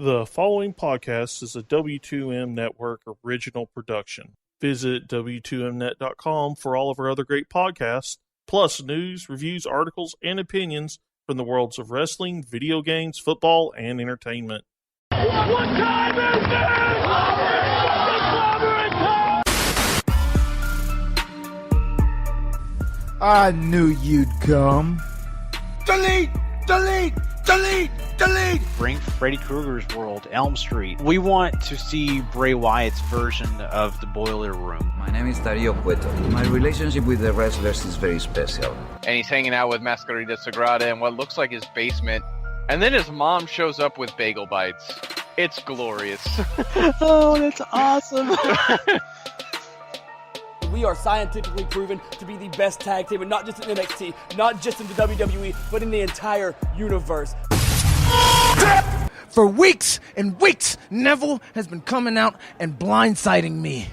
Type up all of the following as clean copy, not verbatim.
The following podcast is a W2M Network original production. Visit W2Mnet.com for all of our other great podcasts, plus news, reviews, articles, and opinions from the worlds of wrestling, video games, football, and entertainment. What time is it? I knew you'd come. Delete! Delete! Delete! Delete! Bring Freddy Krueger's world, Elm Street. We want to see Bray Wyatt's version of the Boiler Room. My name is Dario Cueto. My relationship with the wrestlers is very special. And he's hanging out with Masquerita Sagrada in what looks like his basement. And then his mom shows up with bagel bites. It's glorious. Oh, that's awesome. We are scientifically proven to be the best tag team, and not just in NXT, not just in the WWE, but in the entire universe. For weeks and weeks, Neville has been coming out and blindsiding me.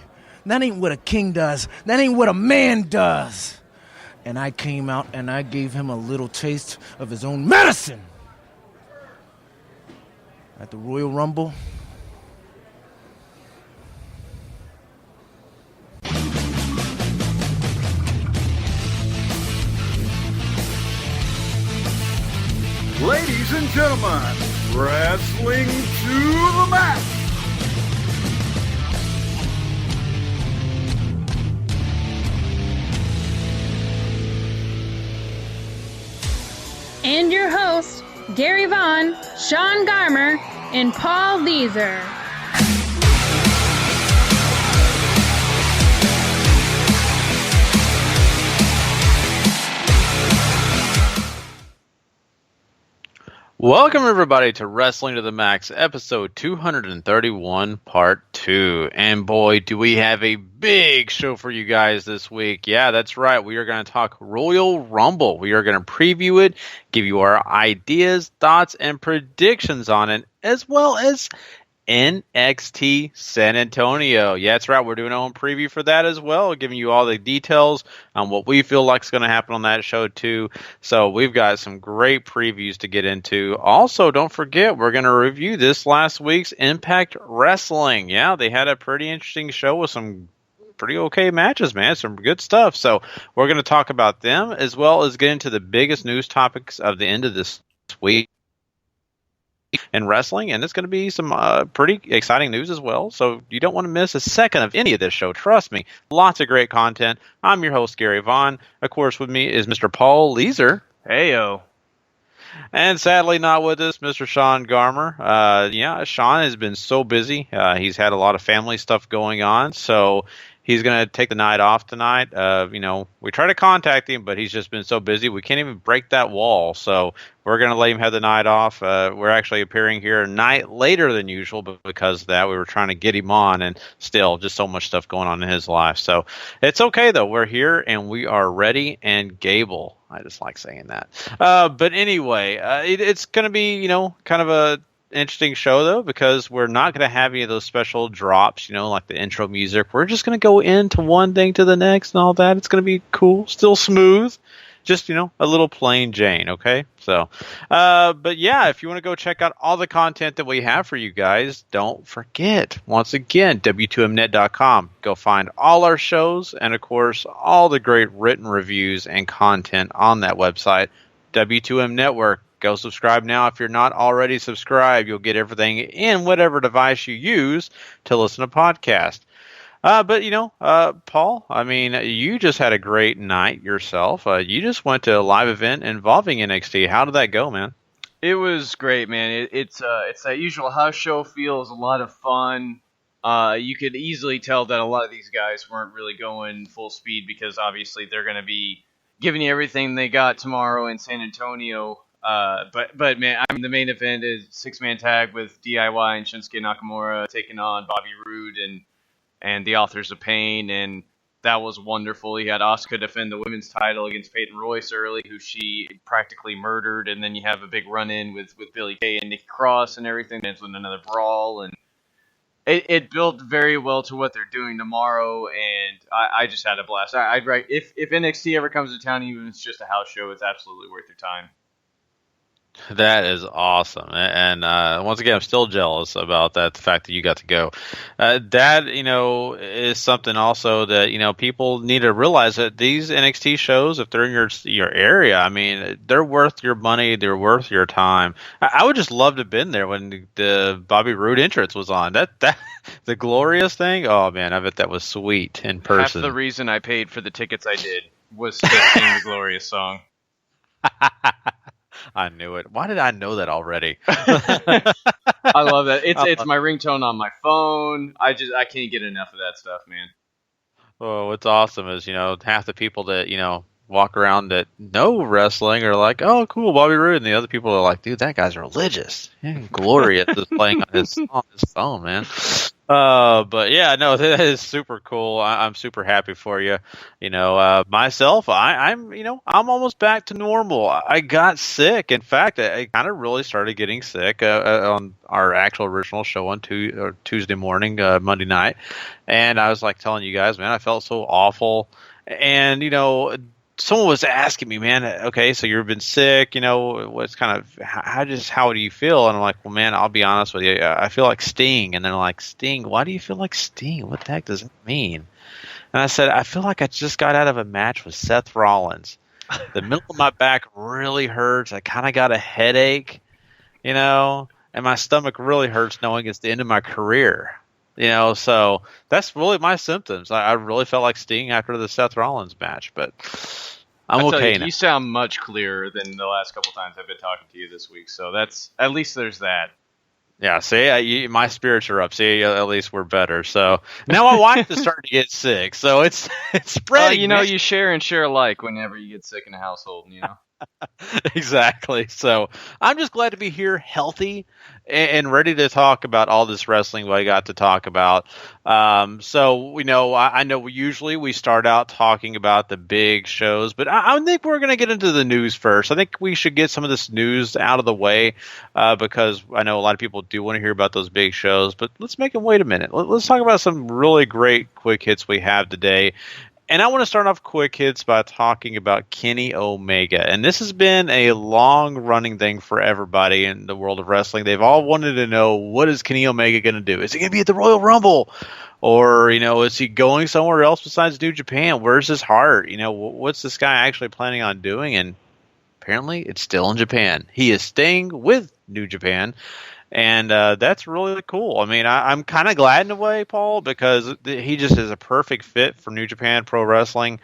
That ain't what a king does. That ain't what a man does. And I came out and I gave him a little taste of his own medicine. At the Royal Rumble, Ladies and gentlemen, wrestling to the mat. And your hosts, Gary Vaughan, Sean Garmer, and Paul Leazar. Welcome, everybody, to Wrestling to the Max, episode 231, part 2. And boy, do we have a big show for you guys this week. Yeah, that's right. We are going to talk Royal Rumble. We are going to preview it, give you our ideas, thoughts, and predictions on it, as well as NXT San Antonio. Yeah, that's right. We're doing our own preview for that as well, giving you all the details on what we feel like is going to happen on that show too. So we've got some great previews to get into. Also, don't forget, we're going to review this last week's Impact Wrestling. Yeah, they had a pretty interesting show with some pretty okay matches, man. Some good stuff. So we're going to talk about them as well as get into the biggest news topics of the end of this week in wrestling, and it's going to be some pretty exciting news as well, so you don't want to miss a second of any of this show. Trust me, lots of great content. I'm your host, Gary Vaughan. Of course, with me is Mr. Paul Leazar. Heyo. And sadly not with us, Mr. Sean Garmer. Yeah, Sean has been so busy. He's had a lot of family stuff going on, so he's going to take the night off tonight. We try to contact him, but he's just been so busy. We can't even break that wall. So we're going to let him have the night off. We're actually appearing here a night later than usual, but because of that, we were trying to get him on, and still just so much stuff going on in his life. So it's okay, though. We're here, and we are ready and Gable. I just like saying that. But anyway, it's going to be, kind of a interesting show, though, because we're not going to have any of those special drops, like the intro music. We're just going to go into one thing to the next and all that. It's going to be cool, still smooth, just, a little plain Jane, okay? So, but yeah, if you want to go check out all the content that we have for you guys, don't forget, once again, W2Mnet.com. Go find all our shows and, of course, all the great written reviews and content on that website, W2M Network. Go subscribe now if you're not already subscribed. You'll get everything in whatever device you use to listen to podcasts. But Paul, you just had a great night yourself. You just went to a live event involving NXT. How did that go, man? It was great, man. It's that usual house show feel. It was a lot of fun. You could easily tell that a lot of these guys weren't really going full speed because obviously they're going to be giving you everything they got tomorrow in San Antonio. But man, the main event is 6-man tag with DIY and Shinsuke Nakamura taking on Bobby Roode and the Authors of Pain, and that was wonderful. You had Asuka defend the women's title against Peyton Royce early, who she practically murdered, and then you have a big run-in with Billie Kay and Nikki Cross and everything. There's another brawl, and it built very well to what they're doing tomorrow, and I just had a blast. I'd write if NXT ever comes to town, even if it's just a house show, it's absolutely worth your time. That is awesome, and once again, I'm still jealous about that. The fact that you got to go, that is something also that people need to realize that these NXT shows, if they're in your area, I mean, they're worth your money, they're worth your time. I would just love to have been there when the Bobby Roode entrance was on. That the glorious thing. Oh man, I bet that was sweet in person. Half the reason I paid for the tickets I did was to sing the glorious song. I knew it. Why did I know that already? I love that. It's my ringtone on my phone. I can't get enough of that stuff, man. Oh, what's awesome is, half the people that, walk around that know wrestling are like, oh, cool, Bobby Roode. And the other people are like, dude, that guy's religious. Glorious is playing on his phone, man. But yeah, no, that is super cool. I'm super happy for you. Myself, I'm almost back to normal. I got sick. In fact, I kind of really started getting sick on our actual original show on Tuesday morning, Monday night. And I was like telling you guys, man, I felt so awful. And, someone was asking me, man, okay, so you've been sick, what's kind of, how do you feel? And I'm like, well, man, I'll be honest with you. I feel like Sting. And they're like, Sting? Why do you feel like Sting? What the heck does it mean? And I said, I feel like I just got out of a match with Seth Rollins. The middle of my back really hurts. I kind of got a headache, and my stomach really hurts knowing it's the end of my career. So that's really my symptoms. I really felt like Sting after the Seth Rollins match, but I'm okay now. You sound much clearer than the last couple times I've been talking to you this week, so that's at least there's that. Yeah, see, my spirits are up. See, at least we're better. So now my wife is starting to get sick, so it's spreading. You share and share alike whenever you get sick in a household, Exactly. So I'm just glad to be here, healthy, and ready to talk about all this wrestling I got to talk about. So I know usually we start out talking about the big shows, but I think we're going to get into the news first. I think we should get some of this news out of the way because I know a lot of people do want to hear about those big shows. But let's make them wait a minute. Let's talk about some really great quick hits we have today. And I want to start off quick hits by talking about Kenny Omega. And this has been a long-running thing for everybody in the world of wrestling. They've all wanted to know, what is Kenny Omega going to do? Is he going to be at the Royal Rumble? Or, is he going somewhere else besides New Japan? Where's his heart? What's this guy actually planning on doing? And apparently it's still in Japan. He is staying with New Japan. And that's really cool. I mean, I'm kind of glad in a way, Paul, because he just is a perfect fit for New Japan Pro Wrestling.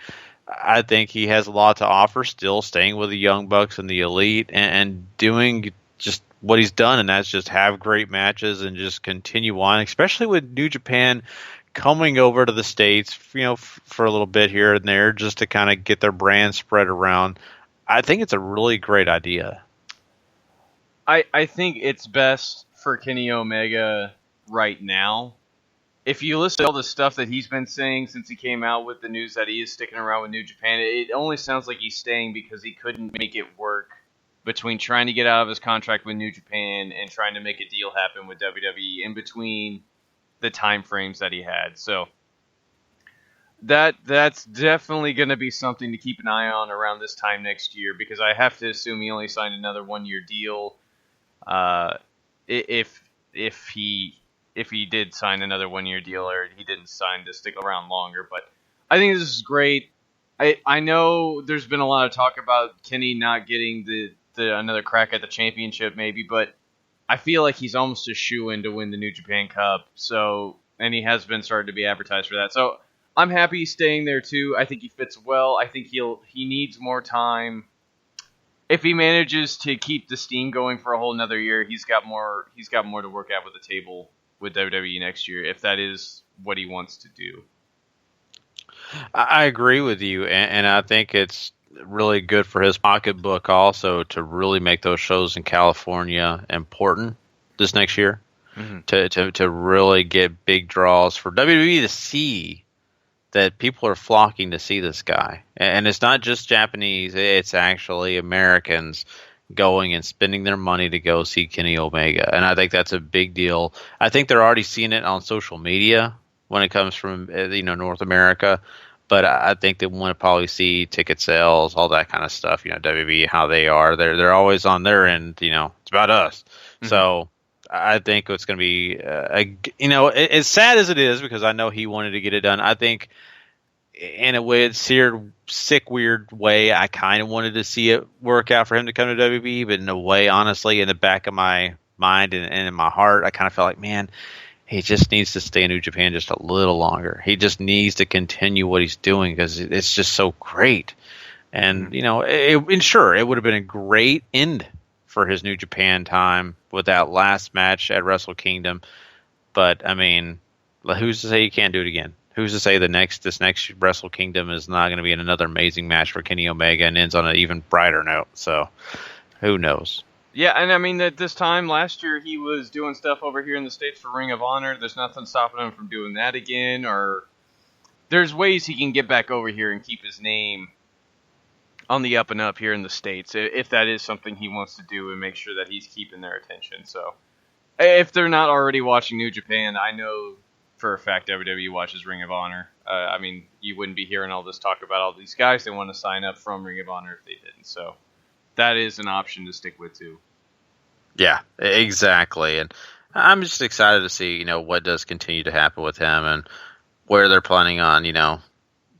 I think he has a lot to offer, still staying with the Young Bucks and the Elite and doing just what he's done, and that's just have great matches and just continue on, especially with New Japan coming over to the States, for a little bit here and there just to kind of get their brand spread around. I think it's a really great idea. I think it's best for Kenny Omega right now. If you listen to all the stuff that he's been saying since he came out with the news that he is sticking around with New Japan, it only sounds like he's staying because he couldn't make it work between trying to get out of his contract with New Japan and trying to make a deal happen with WWE in between the time frames that he had. So that's definitely going to be something to keep an eye on around this time next year, because I have to assume he only signed another 1-year deal. If he did sign another 1-year deal, or he didn't sign to stick around longer. But I think this is great. I know there's been a lot of talk about Kenny not getting the another crack at the championship maybe, but I feel like he's almost a shoo-in to win the New Japan Cup. So, and he has been started to be advertised for that. So I'm happy he's staying there too. I think he fits well. I think he needs more time. If he manages to keep the steam going for a whole another year, he's got more to work at with the table with WWE next year, if that is what he wants to do. I agree with you, and I think it's really good for his pocketbook also to really make those shows in California important this next year, to really get big draws for WWE to see that people are flocking to see this guy. And it's not just Japanese, it's actually Americans going and spending their money to go see Kenny Omega. And I think that's a big deal. I think they're already seeing it on social media when it comes from North America. But I think they want to probably see ticket sales, all that kind of stuff. WWE, how they are. They're always on their end. It's about us. Mm-hmm. So I think it's going to be, as sad as it is, because I know he wanted to get it done. I think in a weird, sick, weird way, I kind of wanted to see it work out for him to come to WWE. But in a way, honestly, in the back of my mind and in my heart, I kind of felt like, man, he just needs to stay in New Japan just a little longer. He just needs to continue what he's doing because it's just so great. And, sure, it would have been a great end for his New Japan time with that last match at Wrestle Kingdom. But, I mean, who's to say you can't do it again? Who's to say this next Wrestle Kingdom is not going to be another amazing match for Kenny Omega and ends on an even brighter note? So, who knows? Yeah, and I mean, at this time last year, he was doing stuff over here in the States for Ring of Honor. There's nothing stopping him from doing that again, or there's ways he can get back over here and keep his name on the up and up here in the States, if that is something he wants to do and make sure that he's keeping their attention. So, if they're not already watching New Japan, I know for a fact WWE watches Ring of Honor. I mean, you wouldn't be hearing all this talk about all these guys they want to sign up from Ring of Honor if they didn't, so that is an option to stick with, too. Yeah, exactly. And I'm just excited to see, what does continue to happen with him and where they're planning on,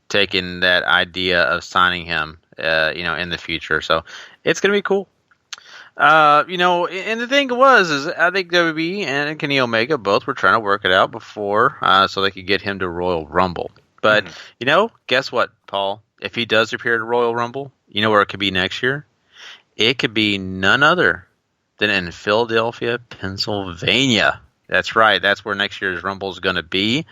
taking that idea of signing him, in the future. So it's going to be cool. And the thing is I think WWE and Kenny Omega both were trying to work it out before so they could get him to Royal Rumble. But, guess what, Paul? If he does appear at Royal Rumble, you know where it could be next year? It could be none other than in Philadelphia, Pennsylvania. That's right. That's where next year's Rumble is going to be.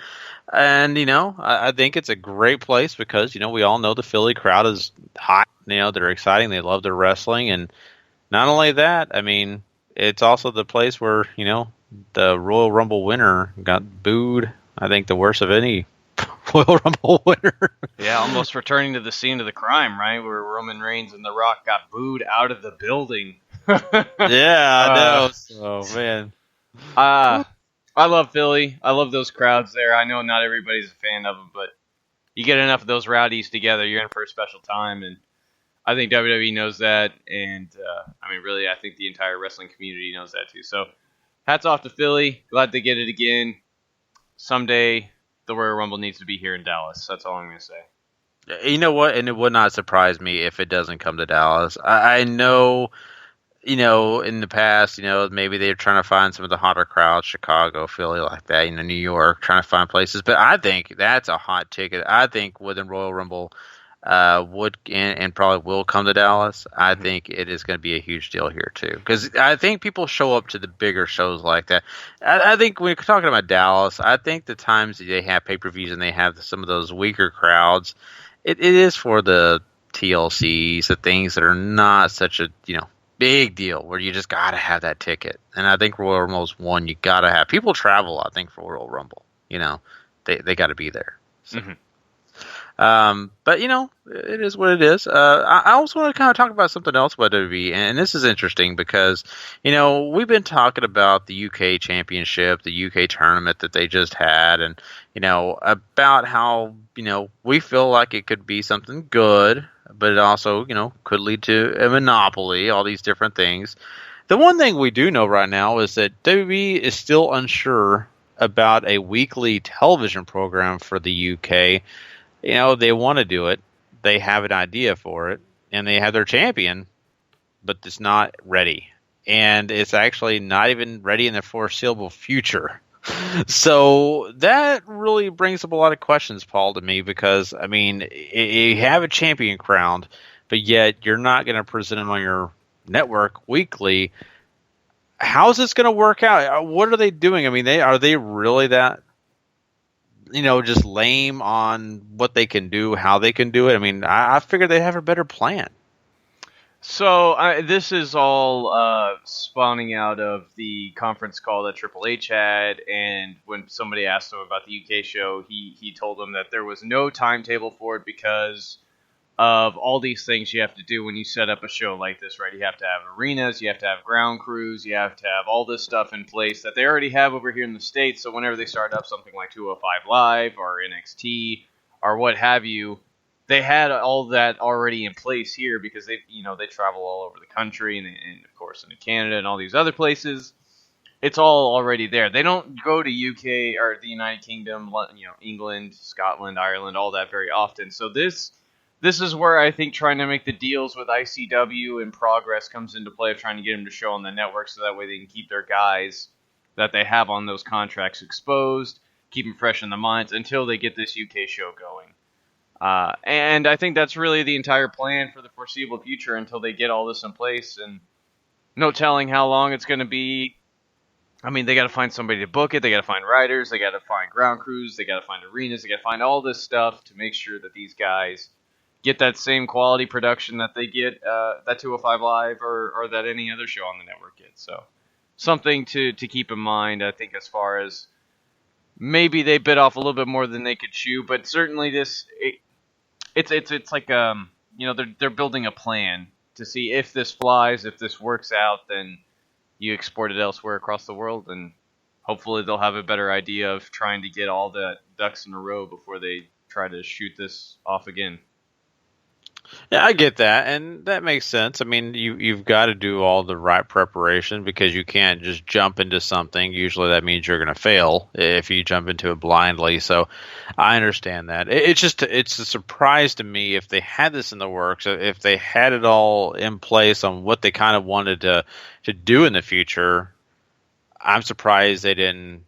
And, I think it's a great place because, we all know the Philly crowd is hot. They're exciting. They love their wrestling. And not only that, I mean, it's also the place where, the Royal Rumble winner got booed, I think, the worst of any Royal Rumble winner. Yeah, almost returning to the scene of the crime, right? Where Roman Reigns and The Rock got booed out of the building. Yeah, I know. Oh, man. I love Philly. I love those crowds there. I know not everybody's a fan of them, but you get enough of those rowdies together, you're in for a special time, and I think WWE knows that, and really, I think the entire wrestling community knows that too. So, hats off to Philly. Glad they get it again. Someday, the Royal Rumble needs to be here in Dallas. That's all I'm going to say. You know what? And it would not surprise me if it doesn't come to Dallas. I know, in the past, maybe they're trying to find some of the hotter crowds, Chicago, Philly, like that, New York, trying to find places. But I think that's a hot ticket. I think within Royal Rumble would and probably will come to Dallas. I think it is going to be a huge deal here too, because I think people show up to the bigger shows like that. I think when you're talking about Dallas, I think the times that they have pay-per-views and they have some of those weaker crowds, it is for the TLCs, the things that are not such a big deal where you just got to have that ticket. And I think Royal Rumble is one you got to have. People travel, I think, for Royal Rumble. They got to be there. So. Mm-hmm. But it is what it is. I also want to kind of talk about something else about WWE, and this is interesting because, we've been talking about the UK Championship, the UK tournament that they just had, and, about how, we feel like it could be something good, but it also, could lead to a monopoly, all these different things. The one thing we do know right now is that WWE is still unsure about a weekly television program for the UK. They want to do it. They have an idea for it, and they have their champion, but it's not ready. And it's actually not even ready in the foreseeable future. So that really brings up a lot of questions, Paul, to me, because, you have a champion crowned, but yet you're not going to present him on your network weekly. How's this going to work out? What are they doing? Are they really that just lame on what they can do, how they can do it? I figured they'd have a better plan. So this is all spawning out of the conference call that Triple H had, and when somebody asked him about the UK show, he told them that there was no timetable for it because of all these things you have to do when you set up a show like this, right? You have to have arenas, you have to have ground crews, you have to have all this stuff in place that they already have over here in the States. So whenever they start up something like 205 Live or NXT or what have you, they had all that already in place here because they travel all over the country and of course into Canada and all these other places. It's all already there. They don't go to UK or the United Kingdom, England, Scotland, Ireland, all that very often. So this is where I think trying to make the deals with ICW and Progress comes into play, of trying to get them to show on the network so that way they can keep their guys that they have on those contracts exposed, keep them fresh in the minds until they get this UK show going. And I think that's really the entire plan for the foreseeable future until they get all this in place. And no telling how long it's going to be. I mean, they got to find somebody to book it. They got to find writers. They got to find ground crews. They got to find arenas. They got to find all this stuff to make sure that these guys get that same quality production that they get that 205 Live or that any other show on the network gets. So something to keep in mind, I think, as far as maybe they bit off a little bit more than they could chew, but certainly it's like they're building a plan to see if this flies, if this works out, then you export it elsewhere across the world, and hopefully they'll have a better idea of trying to get all the ducks in a row before they try to shoot this off again. Yeah, I get that, and that makes sense. I mean, you've got to do all the right preparation because you can't just jump into something. Usually that means you're going to fail if you jump into it blindly. So I understand that. It's a surprise to me if they had this in the works, if they had it all in place on what they kind of wanted to do in the future. I'm surprised they didn't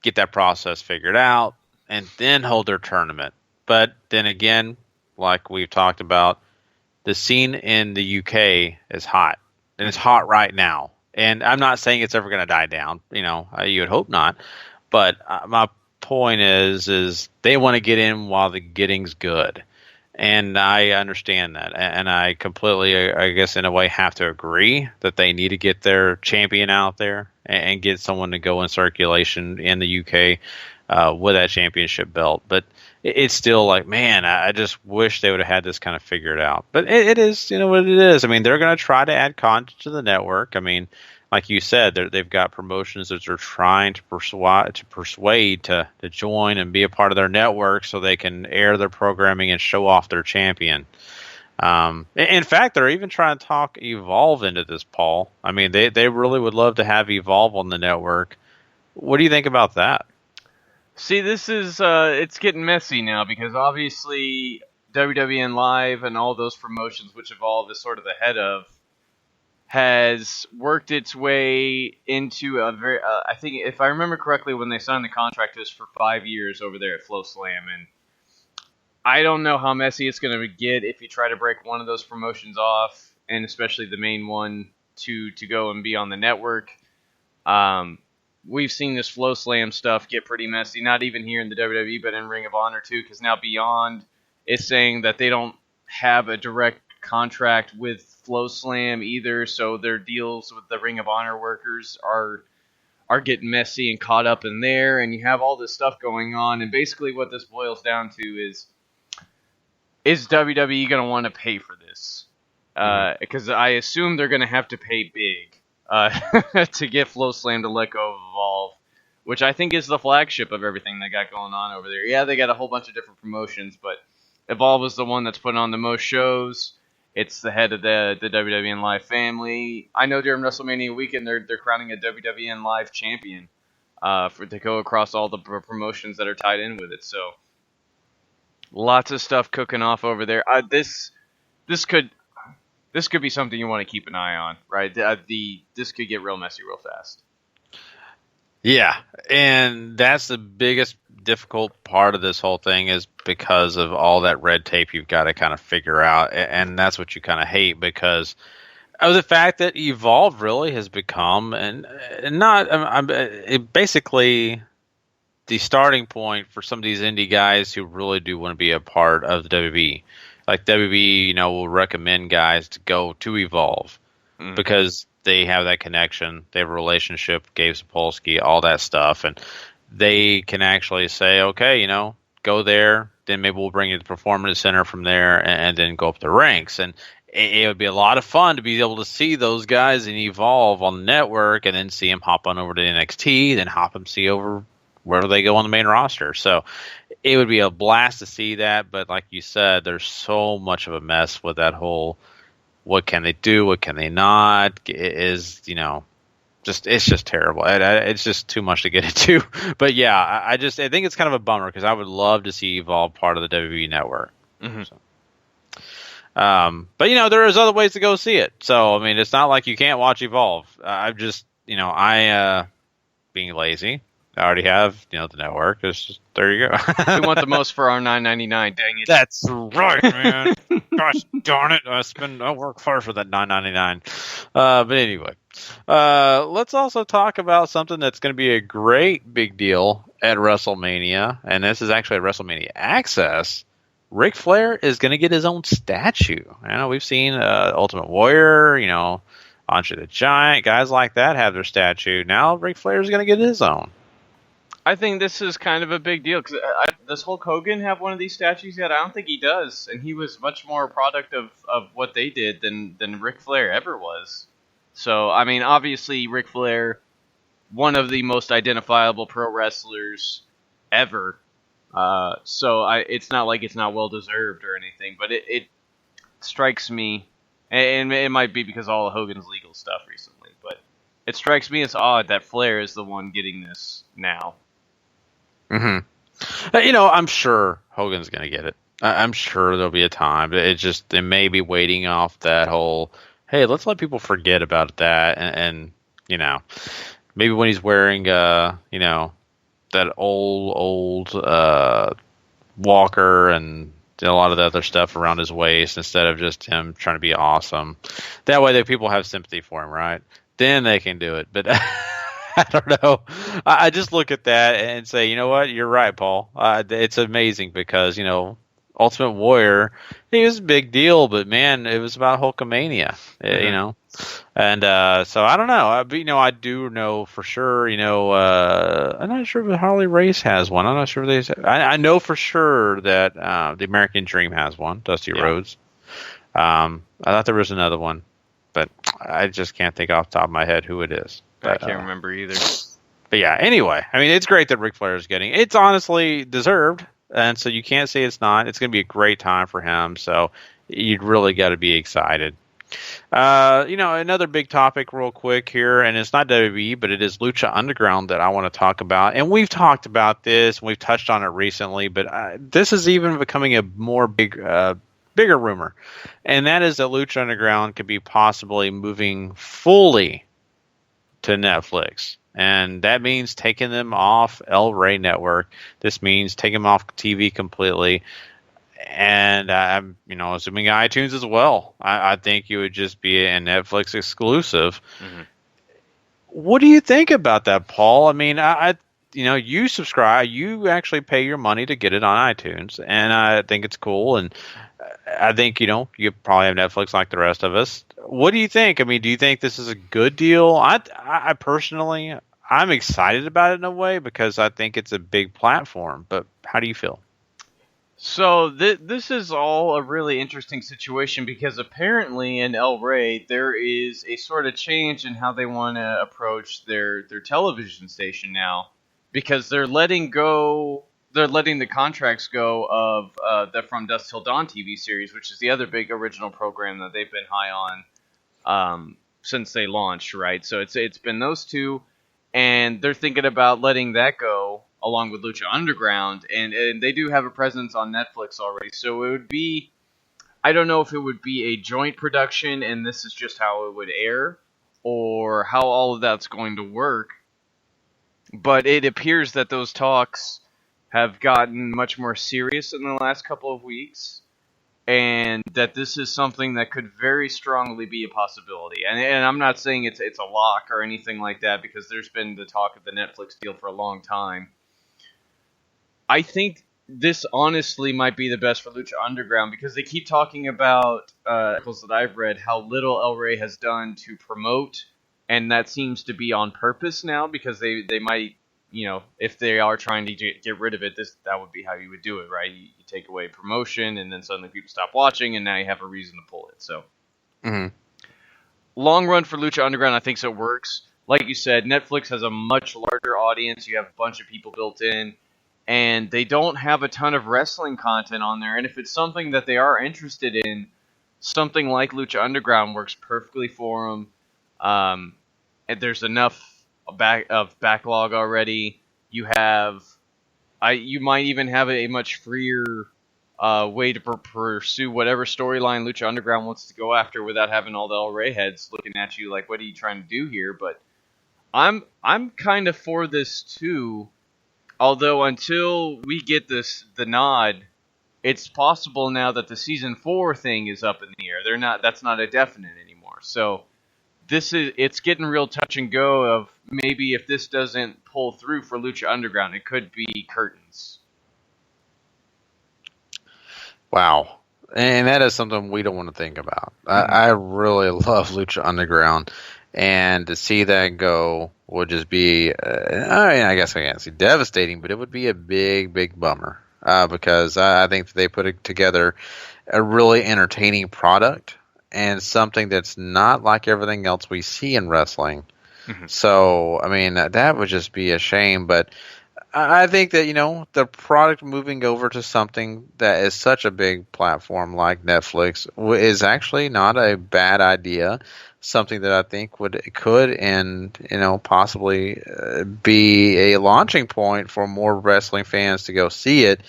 get that process figured out and then hold their tournament. But then again, like we've talked about, the scene in the UK is hot, and it's hot right now. And I'm not saying it's ever going to die down. You would hope not. But my point is they want to get in while the getting's good. And I understand that. And I completely, I guess, in a way, have to agree that they need to get their champion out there and get someone to go in circulation in the UK with that championship belt. But it's still like, man, I just wish they would have had this kind of figured out. But it is, what it is. I mean, they're going to try to add content to the network. I mean, like you said, they've got promotions that they're trying to persuade to join and be a part of their network so they can air their programming and show off their champion. In fact, they're even trying to talk Evolve into this, Paul. I mean, they really would love to have Evolve on the network. What do you think about that? See, this is it's getting messy now because obviously WWE Live and all those promotions which Evolve is sort of the head of has worked its way into a very I think if I remember correctly when they signed the contract it was for 5 years over there at FloSlam, and I don't know how messy it's going to get if you try to break one of those promotions off, and especially the main one to go and be on the network. We've seen this FloSlam stuff get pretty messy, not even here in the WWE, but in Ring of Honor too, because now Beyond is saying that they don't have a direct contract with FloSlam either, so their deals with the Ring of Honor workers are getting messy and caught up in there, and you have all this stuff going on, and basically what this boils down to is WWE going to want to pay for this? Because I assume they're going to have to pay big. To get FloSlam to let go of Evolve, which I think is the flagship of everything they got going on over there. Yeah, they got a whole bunch of different promotions, but Evolve is the one that's putting on the most shows. It's the head of the WWE Live family. I know during WrestleMania weekend they're crowning a WWE Live champion to go across all the promotions that are tied in with it. So lots of stuff cooking off over there. This could be something you want to keep an eye on, right? This could get real messy real fast. Yeah, and that's the biggest difficult part of this whole thing is because of all that red tape you've got to kind of figure out, and that's what you kind of hate because of the fact that Evolve really has become basically the starting point for some of these indie guys who really do want to be a part of the WWE. Like WWE, will recommend guys to go to Evolve because they have that connection. They have a relationship, Gabe Sapolsky, all that stuff. And they can actually say, okay, go there. Then maybe we'll bring you to the Performance Center from there and then go up the ranks. And it would be a lot of fun to be able to see those guys in Evolve on the network and then see them hop on over to NXT, then hop them see over where do they go on the main roster? So it would be a blast to see that. But like you said, there's so much of a mess with that whole, what can they do? What can they not? It's just terrible. It's just too much to get into. But yeah, I think it's kind of a bummer because I would love to see Evolve part of the WWE Network. Mm-hmm. So. But there is other ways to go see it. So I mean, it's not like you can't watch Evolve. I'm just, being lazy. I already have, the network. It's just, there you go. We want the most for our $9.99. Dang it! That's right, man. Gosh darn it! I work hard for that $9.99. But anyway, let's also talk about something that's going to be a great big deal at WrestleMania, and this is actually at WrestleMania Access. Ric Flair is going to get his own statue. I know we've seen Ultimate Warrior, Andre the Giant, guys like that have their statue. Now Ric Flair is going to get his own. I think this is kind of a big deal because does Hulk Hogan have one of these statues yet? I don't think he does, and he was much more a product of what they did than Ric Flair ever was. So, I mean, obviously Ric Flair, one of the most identifiable pro wrestlers ever. So it's not like it's not well deserved or anything, but it strikes me, and it might be because of all of Hogan's legal stuff recently, but it strikes me as odd that Flair is the one getting this now. Mm-hmm. I'm sure Hogan's going to get it. I'm sure there'll be a time, but they may be waiting off that whole, hey, let's let people forget about that, and maybe when he's wearing, that old walker and a lot of the other stuff around his waist instead of just him trying to be awesome. That way, people have sympathy for him, right? Then they can do it. But I don't know. I just look at that and say, you know what? You're right, Paul. It's amazing because, Ultimate Warrior, he was a big deal, but man, it was about Hulkamania, And so I don't know. But, I do know for sure, I'm not sure if Harley Race has one. I'm not sure if I know for sure that the American Dream has one, Dusty Rhodes. I thought there was another one, but I just can't think off the top of my head who it is. But, I can't remember either. But yeah, anyway, I mean, it's great that Ric Flair is getting it. It's honestly deserved, and so you can't say it's not. It's going to be a great time for him, so you'd really got to be excited. Another big topic real quick here, and it's not WWE, but it is Lucha Underground that I want to talk about. And we've talked about this, and we've touched on it recently, but this is even becoming a more bigger rumor, and that is that Lucha Underground could be possibly moving fully to Netflix. And that means taking them off El Rey Network. This means taking them off TV completely. And I'm, assuming iTunes as well. I think it would just be a Netflix exclusive. Mm-hmm. What do you think about that, Paul? I mean, you subscribe, you actually pay your money to get it on iTunes, and I think it's cool. And I think, you probably have Netflix like the rest of us. What do you think? I mean, do you think this is a good deal? I personally, I'm excited about it in a way because I think it's a big platform. But how do you feel? So this is all a really interesting situation because apparently in El Rey there is a sort of change in how they want to approach their television station now, because they're letting the contracts go of the From Dusk Till Dawn TV series, which is the other big original program that they've been high on since they launched, right? So it's been those two, and they're thinking about letting that go along with Lucha Underground, and they do have a presence on Netflix already. So it would be, I don't know if it would be a joint production and this is just how it would air, or how all of that's going to work. But it appears that those talks have gotten much more serious in the last couple of weeks, and that this is something that could very strongly be a possibility. And I'm not saying it's a lock or anything like that, because there's been the talk of the Netflix deal for a long time. I think this honestly might be the best for Lucha Underground, because they keep talking about articles that I've read, how little El Rey has done to promote, and that seems to be on purpose now, because they might, if they are trying to get rid of it, that would be how you would do it, right? You take away promotion, and then suddenly people stop watching, and now you have a reason to pull it. So, long run for Lucha Underground, I think so it works. like you said, Netflix has a much larger audience. You have a bunch of people built in, and they don't have a ton of wrestling content on there. And if it's something that they are interested in, something like Lucha Underground works perfectly for them. And there's enough backlog already. You might even have a much freer way to pursue whatever storyline Lucha Underground wants to go after without having all the El Rey heads looking at you like, what are you trying to do here? But I'm kind of for this too. Although until we get the nod, it's possible now that the season 4 thing is up in the air. That's not a definite anymore. So it's getting real touch and go of maybe if this doesn't pull through for Lucha Underground, it could be curtains. Wow. And that is something we don't want to think about. I really love Lucha Underground, and to see that go would just be, I guess I can't say devastating, but it would be a big, big bummer because I think that they put together a really entertaining product and something that's not like everything else we see in wrestling. Mm-hmm. So, I mean, that would just be a shame, but I think that, the product moving over to something that is such a big platform like Netflix is actually not a bad idea. Something that I think could and, possibly be a launching point for more wrestling fans to go see it.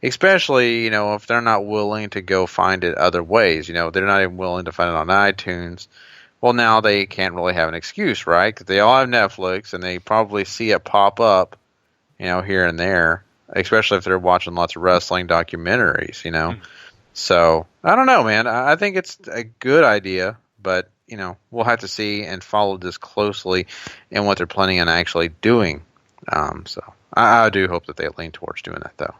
Especially, if they're not willing to go find it other ways. They're not even willing to find it on iTunes. Well, now they can't really have an excuse, right? Because they all have Netflix, and they probably see it pop up, here and there, especially if they're watching lots of wrestling documentaries, Mm-hmm. So, I don't know, man. I think it's a good idea, but, we'll have to see and follow this closely in what they're planning on actually doing. So, I do hope that they lean towards doing that, though.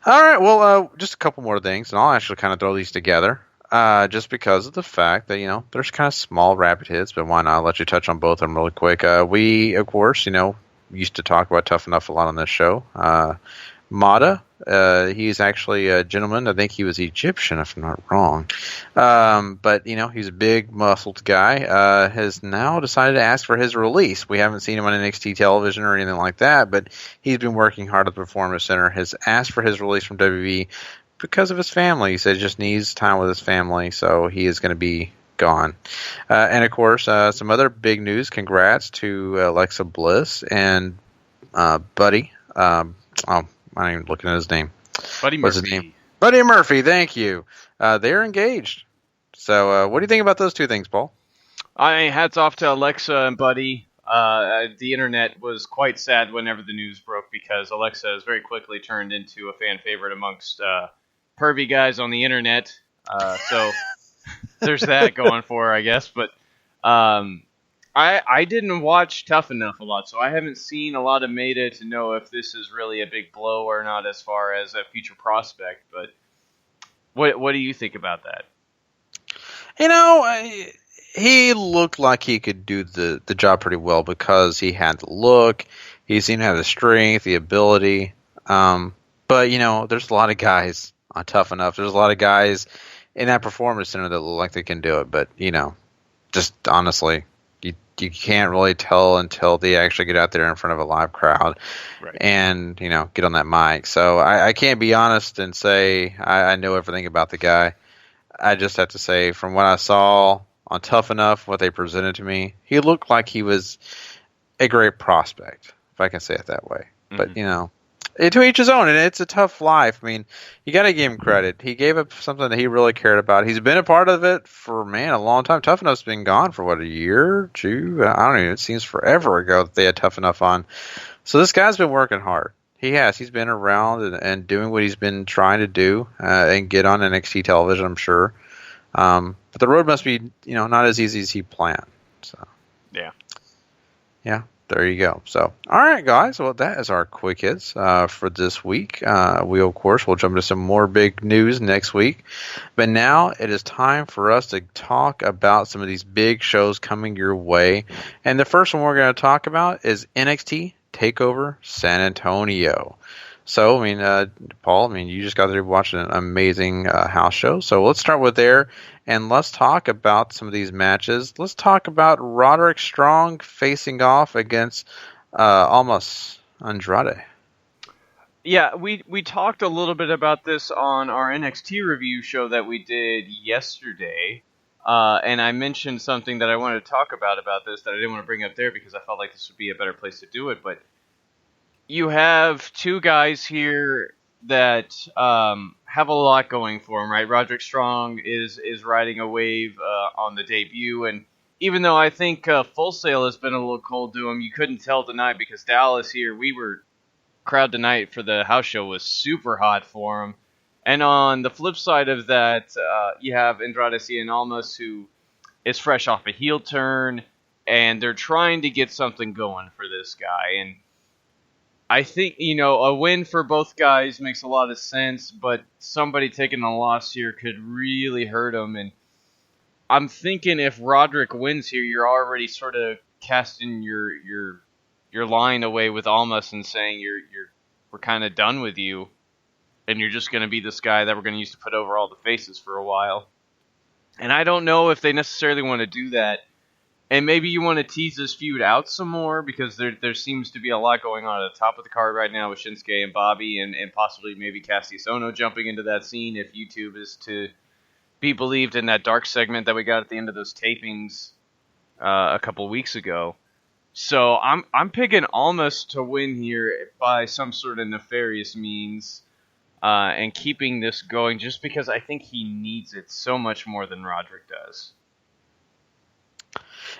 All right, well, just a couple more things, and I'll actually kind of throw these together, just because of the fact that, there's kind of small rapid hits, but why not? I'll let you touch on both of them really quick. We, of course, used to talk about Tough Enough a lot on this show. Mata, he's actually a gentleman. I think he was Egyptian, if I'm not wrong. But, he's a big, muscled guy. Has now decided to ask for his release. We haven't seen him on NXT television or anything like that, but he's been working hard at the Performance Center. Has asked for his release from WWE because of his family. He said he just needs time with his family, so he is going to be gone. And, of course, some other big news. Congrats to Alexa Bliss and Buddy. I'm not even looking at his name. Buddy Murphy. What's his name? Buddy Murphy, thank you. They're engaged. So what do you think about those two things, Paul? Hats off to Alexa and Buddy. The internet was quite sad whenever the news broke because Alexa has very quickly turned into a fan favorite amongst pervy guys on the internet. So there's that going for her, I guess. But I didn't watch Tough Enough a lot, so I haven't seen a lot of Maida to know if this is really a big blow or not as far as a future prospect. But what do you think about that? He looked like he could do the job pretty well because he had the look, he seemed to have the strength, the ability. But, there's a lot of guys on Tough Enough. There's a lot of guys in that Performance Center that look like they can do it. But, just honestly, you can't really tell until they actually get out there in front of a live crowd and, get on that mic. So I can't be honest and say I know everything about the guy. I just have to say from what I saw on Tough Enough, what they presented to me, he looked like he was a great prospect, if I can say it that way. Mm-hmm. But, to each his own, and it's a tough life. I mean, you got to give him credit. He gave up something that he really cared about. He's been a part of it for, a long time. Tough Enough's been gone for, a year, 2? I don't know. It seems forever ago that they had Tough Enough on. So this guy's been working hard. He has. He's been around and doing what he's been trying to do and get on NXT television, I'm sure. But the road must be, not as easy as he planned. So yeah. There you go. So, all right, guys. Well, that is our quick hits for this week. We, of course, will jump into some more big news next week. But now it is time for us to talk about some of these big shows coming your way. And the first one we're going to talk about is NXT TakeOver San Antonio. So, I mean, Paul, I mean, you just got to watch an amazing house show. So let's start with there, and let's talk about some of these matches. Let's talk about Roderick Strong facing off against Almas Andrade. Yeah, we talked a little bit about this on our NXT review show that we did yesterday, and I mentioned something that I wanted to talk about this that I didn't want to bring up there because I felt like this would be a better place to do it, but you have two guys here that have a lot going for them, right? Roderick Strong is riding a wave on the debut, and even though I think Full Sail has been a little cold to him, you couldn't tell tonight because Dallas here, crowd tonight for the house show was super hot for him. And on the flip side of that, you have Andrade Cien Almas, who is fresh off a heel turn, and they're trying to get something going for this guy, and I think, a win for both guys makes a lot of sense, but somebody taking a loss here could really hurt them. And I'm thinking if Roderick wins here, you're already sort of casting your line away with Almas and saying we're kind of done with you, and you're just going to be this guy that we're going to use to put over all the faces for a while. And I don't know if they necessarily want to do that. And maybe you want to tease this feud out some more because there seems to be a lot going on at the top of the card right now with Shinsuke and Bobby and possibly maybe Cassius Ohno jumping into that scene if YouTube is to be believed in that dark segment that we got at the end of those tapings a couple weeks ago. So I'm picking Almas to win here by some sort of nefarious means and keeping this going just because I think he needs it so much more than Roderick does.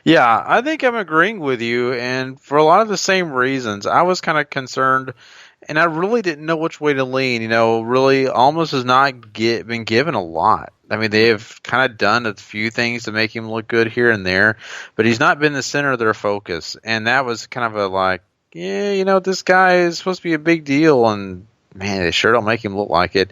Yeah, I think I'm agreeing with you, and for a lot of the same reasons. I was kind of concerned, and I really didn't know which way to lean. Really, Almas has not been given a lot. I mean, they have kind of done a few things to make him look good here and there, but he's not been the center of their focus, and that was kind of a like, yeah, this guy is supposed to be a big deal, and man, they sure don't make him look like it.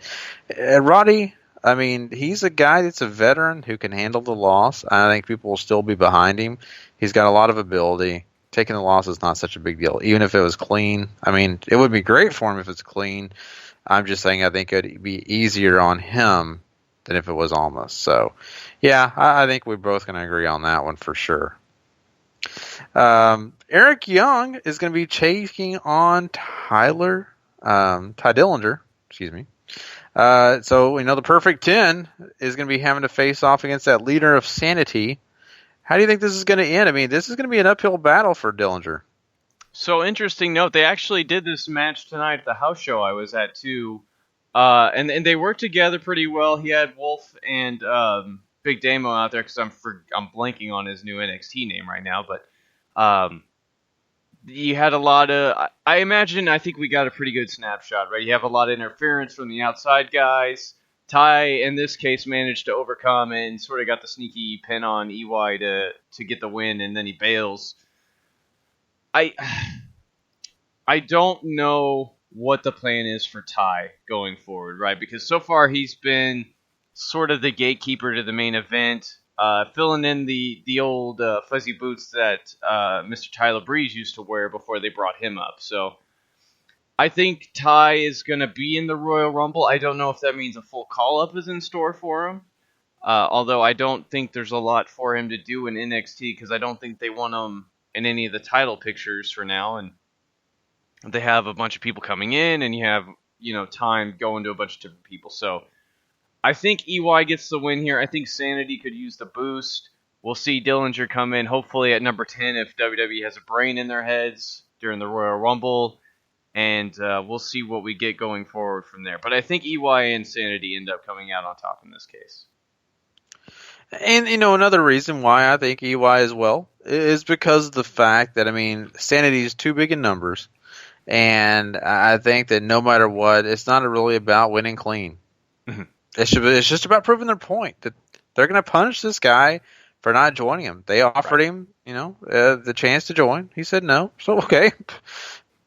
Roddy, I mean, he's a guy that's a veteran who can handle the loss. I think people will still be behind him. He's got a lot of ability. Taking the loss is not such a big deal, even if it was clean. I mean, it would be great for him if it's clean. I'm just saying I think it would be easier on him than if it was Almas. So, yeah, I think we're both going to agree on that one for sure. Eric Young is going to be taking on Ty Dillinger. Excuse me. So the Perfect 10 is going to be having to face off against that leader of Sanity. How do you think this is going to end? I mean, this is going to be an uphill battle for Dillinger. So, interesting note, they actually did this match tonight at the house show I was at, too. And they worked together pretty well. He had Wolf and Big Damo out there because I'm blanking on his new NXT name right now. But you had a lot of... I think we got a pretty good snapshot, right? You have a lot of interference from the outside guys. Ty, in this case, managed to overcome and sort of got the sneaky pin on EY to get the win, and then he bails. I don't know what the plan is for Ty going forward, right? Because so far he's been sort of the gatekeeper to the main event, filling in the old fuzzy boots that Mr. Tyler Breeze used to wear before they brought him up. So I think Ty is going to be in the Royal Rumble. I don't know if that means a full call-up is in store for him. Although I don't think there's a lot for him to do in NXT because I don't think they want him in any of the title pictures for now. And they have a bunch of people coming in and you have, time going to a bunch of different people. So I think EY gets the win here. I think Sanity could use the boost. We'll see Dillinger come in hopefully at number 10 if WWE has a brain in their heads during the Royal Rumble. And we'll see what we get going forward from there. But I think EY and Sanity end up coming out on top in this case. And, another reason why I think EY as well is because of the fact that, Sanity is too big in numbers. And I think that no matter what, it's not really about winning clean. Mm-hmm. It's just about proving their point that they're going to punish this guy for not joining him. They offered him, the chance to join. He said no. So, okay.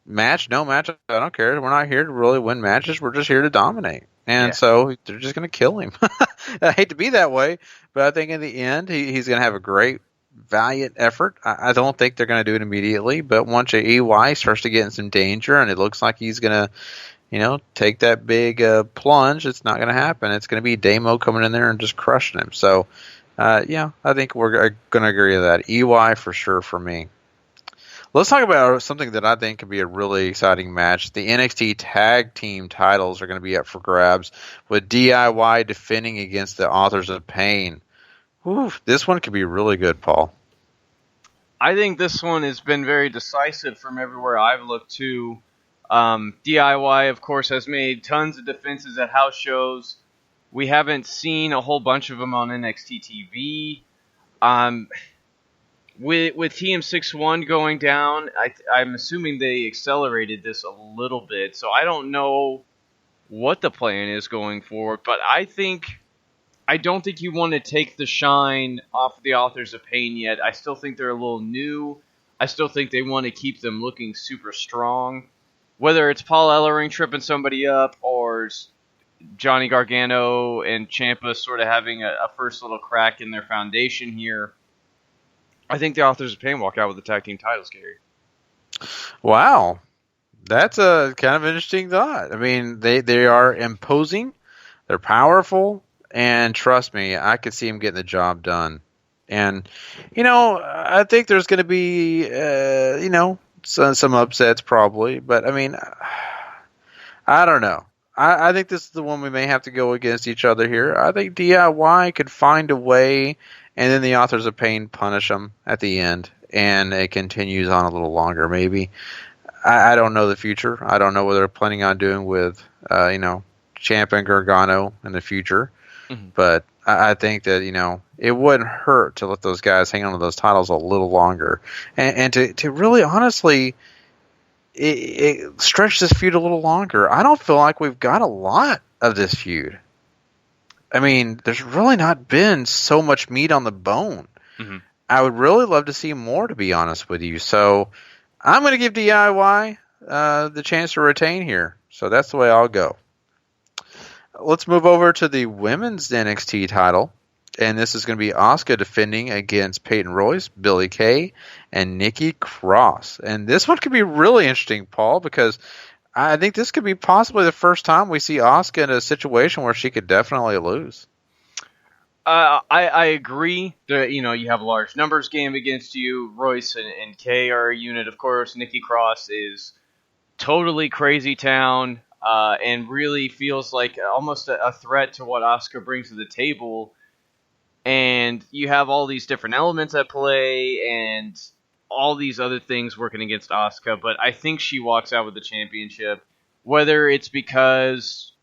Match, no match, I don't care. We're not here to really win matches. We're just here to dominate. And so they're just going to kill him. I hate to be that way, but I think in the end he's going to have a great, valiant effort. I don't think they're going to do it immediately, but once EY starts to get in some danger and it looks like he's going to take that big plunge. It's not going to happen. It's going to be Damo coming in there and just crushing him. So, I think we're going to agree with that. EY for sure for me. Let's talk about something that I think could be a really exciting match. The NXT Tag Team titles are going to be up for grabs with DIY defending against the Authors of Pain. Whew, this one could be really good, Paul. I think this one has been very decisive from everywhere I've looked to. DIY, of course, has made tons of defenses at house shows. We haven't seen a whole bunch of them on NXT TV. With TM61 going down, I'm assuming they accelerated this a little bit. So I don't know what the plan is going forward, but I don't think you want to take the shine off the Authors of Pain yet. I still think they're a little new. I still think they want to keep them looking super strong. Whether it's Paul Ellering tripping somebody up or Johnny Gargano and Ciampa sort of having a first little crack in their foundation here, I think the Authors of Pain walk out with the tag team titles, Gary. Wow. That's a kind of interesting thought. I mean, they are imposing, they're powerful, and trust me, I could see them getting the job done. And, I think there's going to be, some upsets probably, but I mean, I don't know. I think this is the one we may have to go against each other here. I think DIY could find a way, and then the Authors of Pain punish them at the end, and it continues on a little longer maybe. I don't know the future. I don't know what they're planning on doing with, Ciampa and Gargano in the future. Mm-hmm. But I think that, it wouldn't hurt to let those guys hang on to those titles a little longer. And to really honestly it stretch this feud a little longer. I don't feel like we've got a lot of this feud. I mean, there's really not been so much meat on the bone. Mm-hmm. I would really love to see more, to be honest with you. So I'm going to give DIY the chance to retain here. So that's the way I'll go. Let's move over to the women's NXT title. And this is going to be Asuka defending against Peyton Royce, Billie Kay, and Nikki Cross. And this one could be really interesting, Paul, because I think this could be possibly the first time we see Asuka in a situation where she could definitely lose. I agree that, you have a large numbers game against you. Royce and Kay are a unit, of course. Nikki Cross is totally crazy town and really feels like almost a threat to what Asuka brings to the table. And you have all these different elements at play and all these other things working against Asuka. But I think she walks out with the championship, whether it's because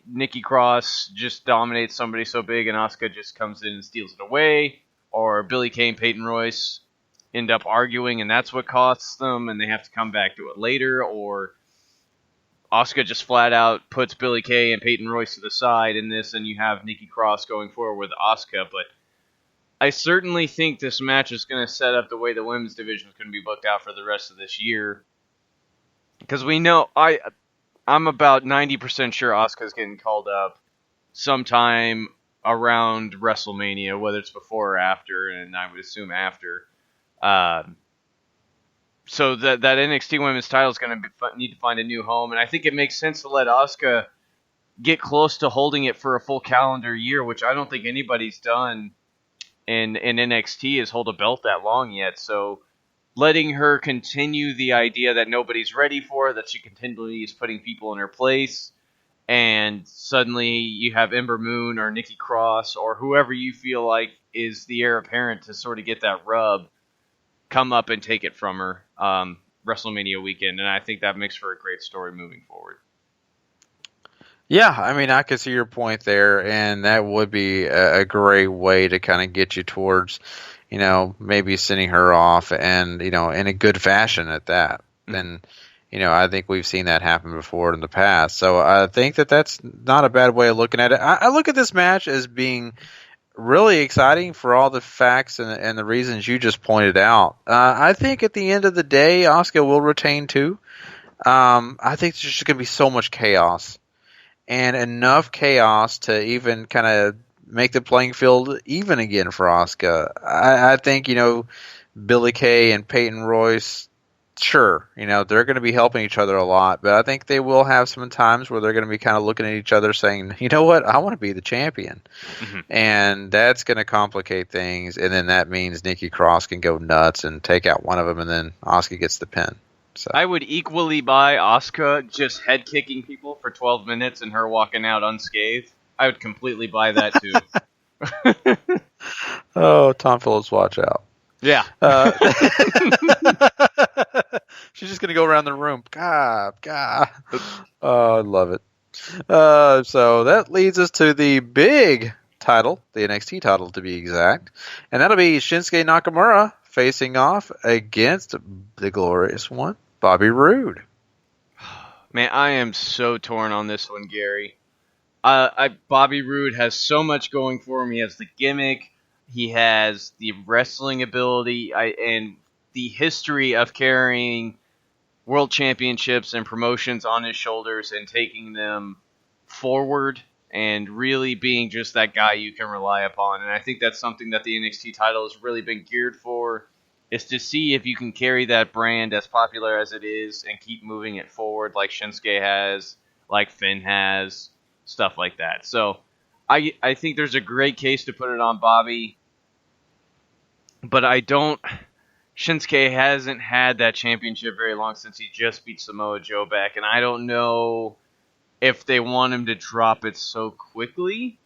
Nikki Cross just dominates somebody so big and Asuka just comes in and steals it away, or Billie Kay and Peyton Royce end up arguing and that's what costs them and they have to come back to it later, or Asuka just flat out puts Billie Kay and Peyton Royce to the side in this, and you have Nikki Cross going forward with Asuka. But I certainly think this match is going to set up the way the women's division is going to be booked out for the rest of this year. Because we know, I'm about 90% sure Asuka's getting called up sometime around WrestleMania, whether it's before or after, and I would assume after. So that NXT Women's title is going to need to find a new home, and I think it makes sense to let Asuka get close to holding it for a full calendar year, which I don't think anybody's done in NXT is hold a belt that long yet. So letting her continue the idea that nobody's ready for her, that she continually is putting people in her place, and suddenly you have Ember Moon or Nikki Cross or whoever you feel like is the heir apparent to sort of get that rub, come up and take it from her WrestleMania weekend, and I think that makes for a great story moving forward. Yeah, I mean, I can see your point there, and that would be a great way to kind of get you towards, maybe sending her off and, in a good fashion at that. And, I think we've seen that happen before in the past. So I think that that's not a bad way of looking at it. I look at this match as being really exciting for all the facts and the reasons you just pointed out. I think at the end of the day, Asuka will retain too. I think there's just going to be so much chaos and enough chaos to even kind of make the playing field even again for Asuka. I think, Billie Kay and Peyton Royce sure, they're going to be helping each other a lot, but I think they will have some times where they're going to be kind of looking at each other saying, you know what, I want to be the champion. Mm-hmm. And that's going to complicate things, and then that means Nikki Cross can go nuts and take out one of them, and then Asuka gets the pin. So I would equally buy Asuka just head kicking people for 12 minutes and her walking out unscathed. I would completely buy that too. Oh, Tom Phillips, watch out. Yeah. She's just going to go around the room. God. Oh, I love it. So that leads us to the big title, the NXT title to be exact. And that'll be Shinsuke Nakamura facing off against the glorious one, Bobby Roode. Man, I am so torn on this one, Gary. Bobby Roode has so much going for him. He has the gimmick. He has the wrestling ability and the history of carrying world championships and promotions on his shoulders and taking them forward and really being just that guy you can rely upon. And I think that's something that the NXT title has really been geared for, is to see if you can carry that brand as popular as it is and keep moving it forward like Shinsuke has, like Finn has, stuff like that. So I think there's a great case to put it on Bobby, but Shinsuke hasn't had that championship very long since he just beat Samoa Joe back, and I don't know if they want him to drop it so quickly.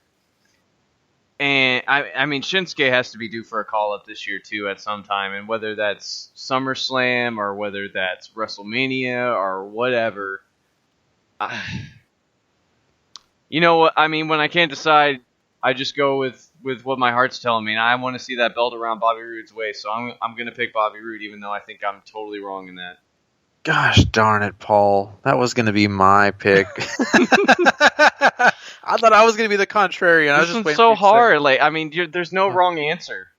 And I mean, Shinsuke has to be due for a call-up this year, too, at some time. And whether that's SummerSlam or whether that's WrestleMania or whatever. You know what? I mean, when I can't decide, I just go with what my heart's telling me. And I want to see that belt around Bobby Roode's waist. So I'm going to pick Bobby Roode, even though I think I'm totally wrong in that. Gosh darn it, Paul. That was going to be my pick. I thought I was going to be the contrarian. This one's so hard. There's no wrong answer.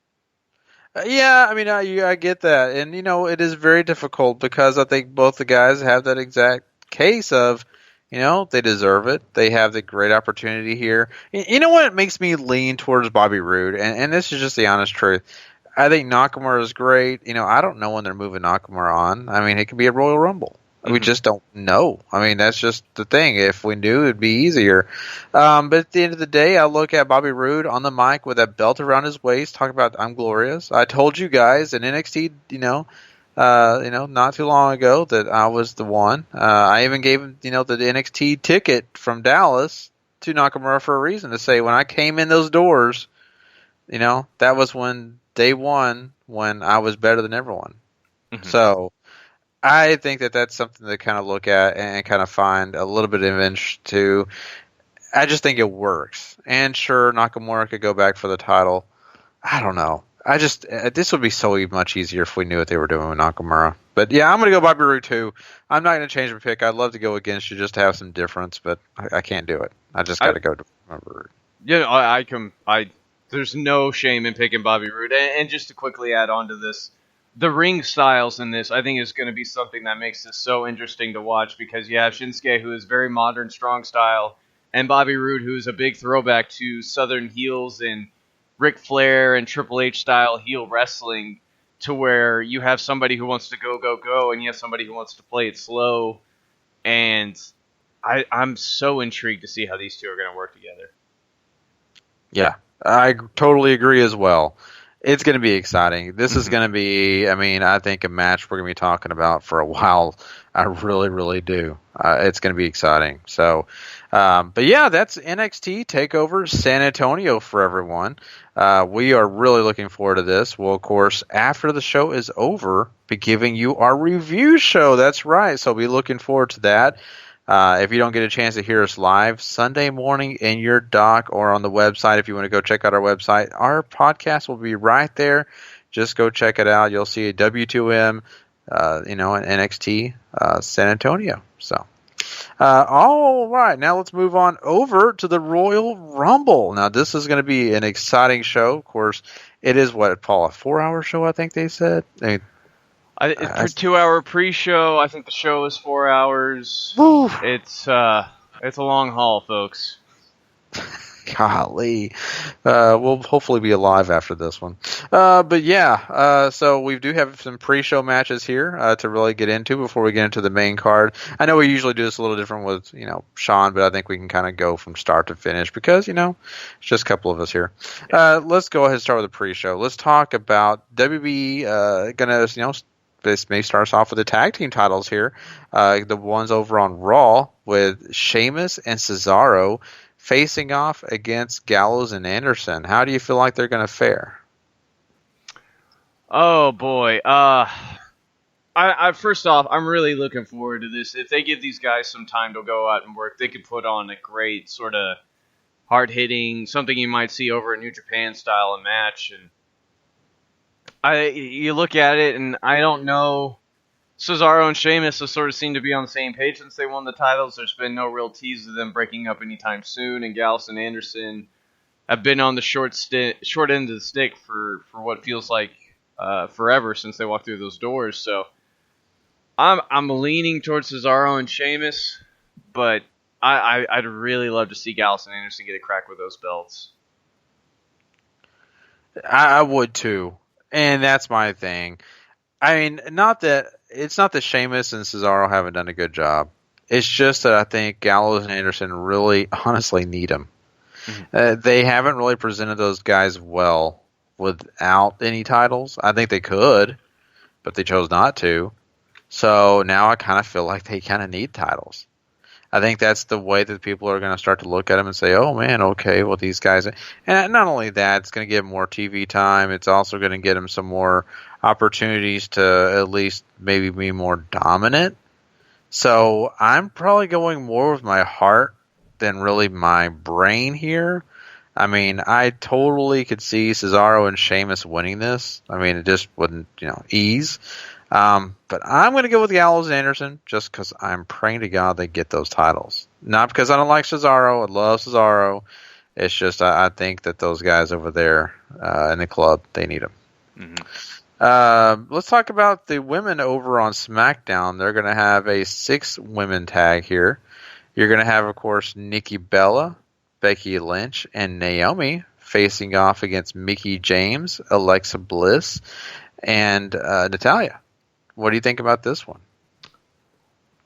Yeah, I mean, I get that. And, it is very difficult because I think both the guys have that exact case of, they deserve it. They have the great opportunity here. You know what makes me lean towards Bobby Roode? And this is just the honest truth. I think Nakamura is great. I don't know when they're moving Nakamura on. I mean, it could be a Royal Rumble. We just don't know. I mean, that's just the thing. If we knew, it'd be easier. But at the end of the day, I look at Bobby Roode on the mic with that belt around his waist, talking about I'm glorious. I told you guys in NXT, not too long ago that I was the one. I even gave him, the NXT ticket from Dallas to Nakamura for a reason, to say when I came in those doors, that was when day one, when I was better than everyone. Mm-hmm. So I think that that's something to kind of look at and kind of find a little bit of interest to. I just think it works. And sure, Nakamura could go back for the title. I don't know. This would be so much easier if we knew what they were doing with Nakamura. But yeah, I'm going to go Bobby Roode too. I'm not going to change my pick. I'd love to go against you just to have some difference, but I can't do it. I just got to go to Bobby Roode. Yeah, there's no shame in picking Bobby Roode. And just to quickly add on to this, the ring styles in this, I think, is going to be something that makes this so interesting to watch, because you have Shinsuke, who is very modern, strong style, and Bobby Roode, who is a big throwback to Southern heels and Ric Flair and Triple H style heel wrestling, to where you have somebody who wants to go, and you have somebody who wants to play it slow. And I'm so intrigued to see how these two are going to work together. Yeah, I totally agree as well. It's going to be exciting. This is going to be, I think a match we're going to be talking about for a while. I really, really do. It's going to be exciting. So, but yeah, that's NXT TakeOver San Antonio for everyone. We are really looking forward to this. We'll, of course, after the show is over, be giving you our review show. That's right. So be looking forward to that. If you don't get a chance to hear us live, Sunday morning in your dock or on the website, if you want to go check out our website, our podcast will be right there. Just go check it out. You'll see a W2M, an NXT San Antonio. So, all right, now let's move on over to the Royal Rumble. Now, this is going to be an exciting show. Of course, it is what, Paul, a 4-hour show, I think they said? For 2-hour pre-show, I think the show is 4 hours. Woo. It's a long haul, folks. Golly. We'll hopefully be alive after this one. But yeah, so we do have some pre-show matches here to really get into before we get into the main card. I know we usually do this a little different with, Sean, but I think we can kind of go from start to finish because, it's just a couple of us here. Let's go ahead and start with the pre-show. Let's talk about WWE this may start us off with the tag team titles here. The ones over on Raw with Sheamus and Cesaro facing off against Gallows and Anderson. How do you feel like they're going to fare? Oh boy. I first off, I'm really looking forward to this. If they give these guys some time to go out and work, they could put on a great sort of hard-hitting, something you might see over a New Japan style of match. And you look at it, and I don't know. Cesaro and Sheamus have sort of seemed to be on the same page since they won the titles. There's been no real tease of them breaking up anytime soon, and Gallows and Anderson have been on the short end of the stick for what feels like forever since they walked through those doors. So I'm leaning towards Cesaro and Sheamus, but I'd really love to see Gallows and Anderson get a crack with those belts. I would too, and that's my thing. I mean, it's not that Sheamus and Cesaro haven't done a good job. It's just that I think Gallows and Anderson really, honestly, need them. Mm-hmm. They haven't really presented those guys well without any titles. I think they could, but they chose not to. So now I kind of feel like they kind of need titles. I think that's the way that people are going to start to look at them and say, oh, man, okay, well, these guys. And not only that, it's going to give them more TV time. It's also going to get them some more opportunities to at least maybe be more dominant. So I'm probably going more with my heart than really my brain here. I mean, I totally could see Cesaro and Sheamus winning this. I mean, it just wouldn't, ease. But I'm going to go with Gallows and Anderson just because I'm praying to God they get those titles. Not because I don't like Cesaro. I love Cesaro. It's just I think that those guys over there in the club, they need them. Mm-hmm. Let's talk about the women over on SmackDown. They're going to have a 6-women tag here. You're going to have, of course, Nikki Bella, Becky Lynch, and Naomi facing off against Mickie James, Alexa Bliss, and Natalya. What do you think about this one?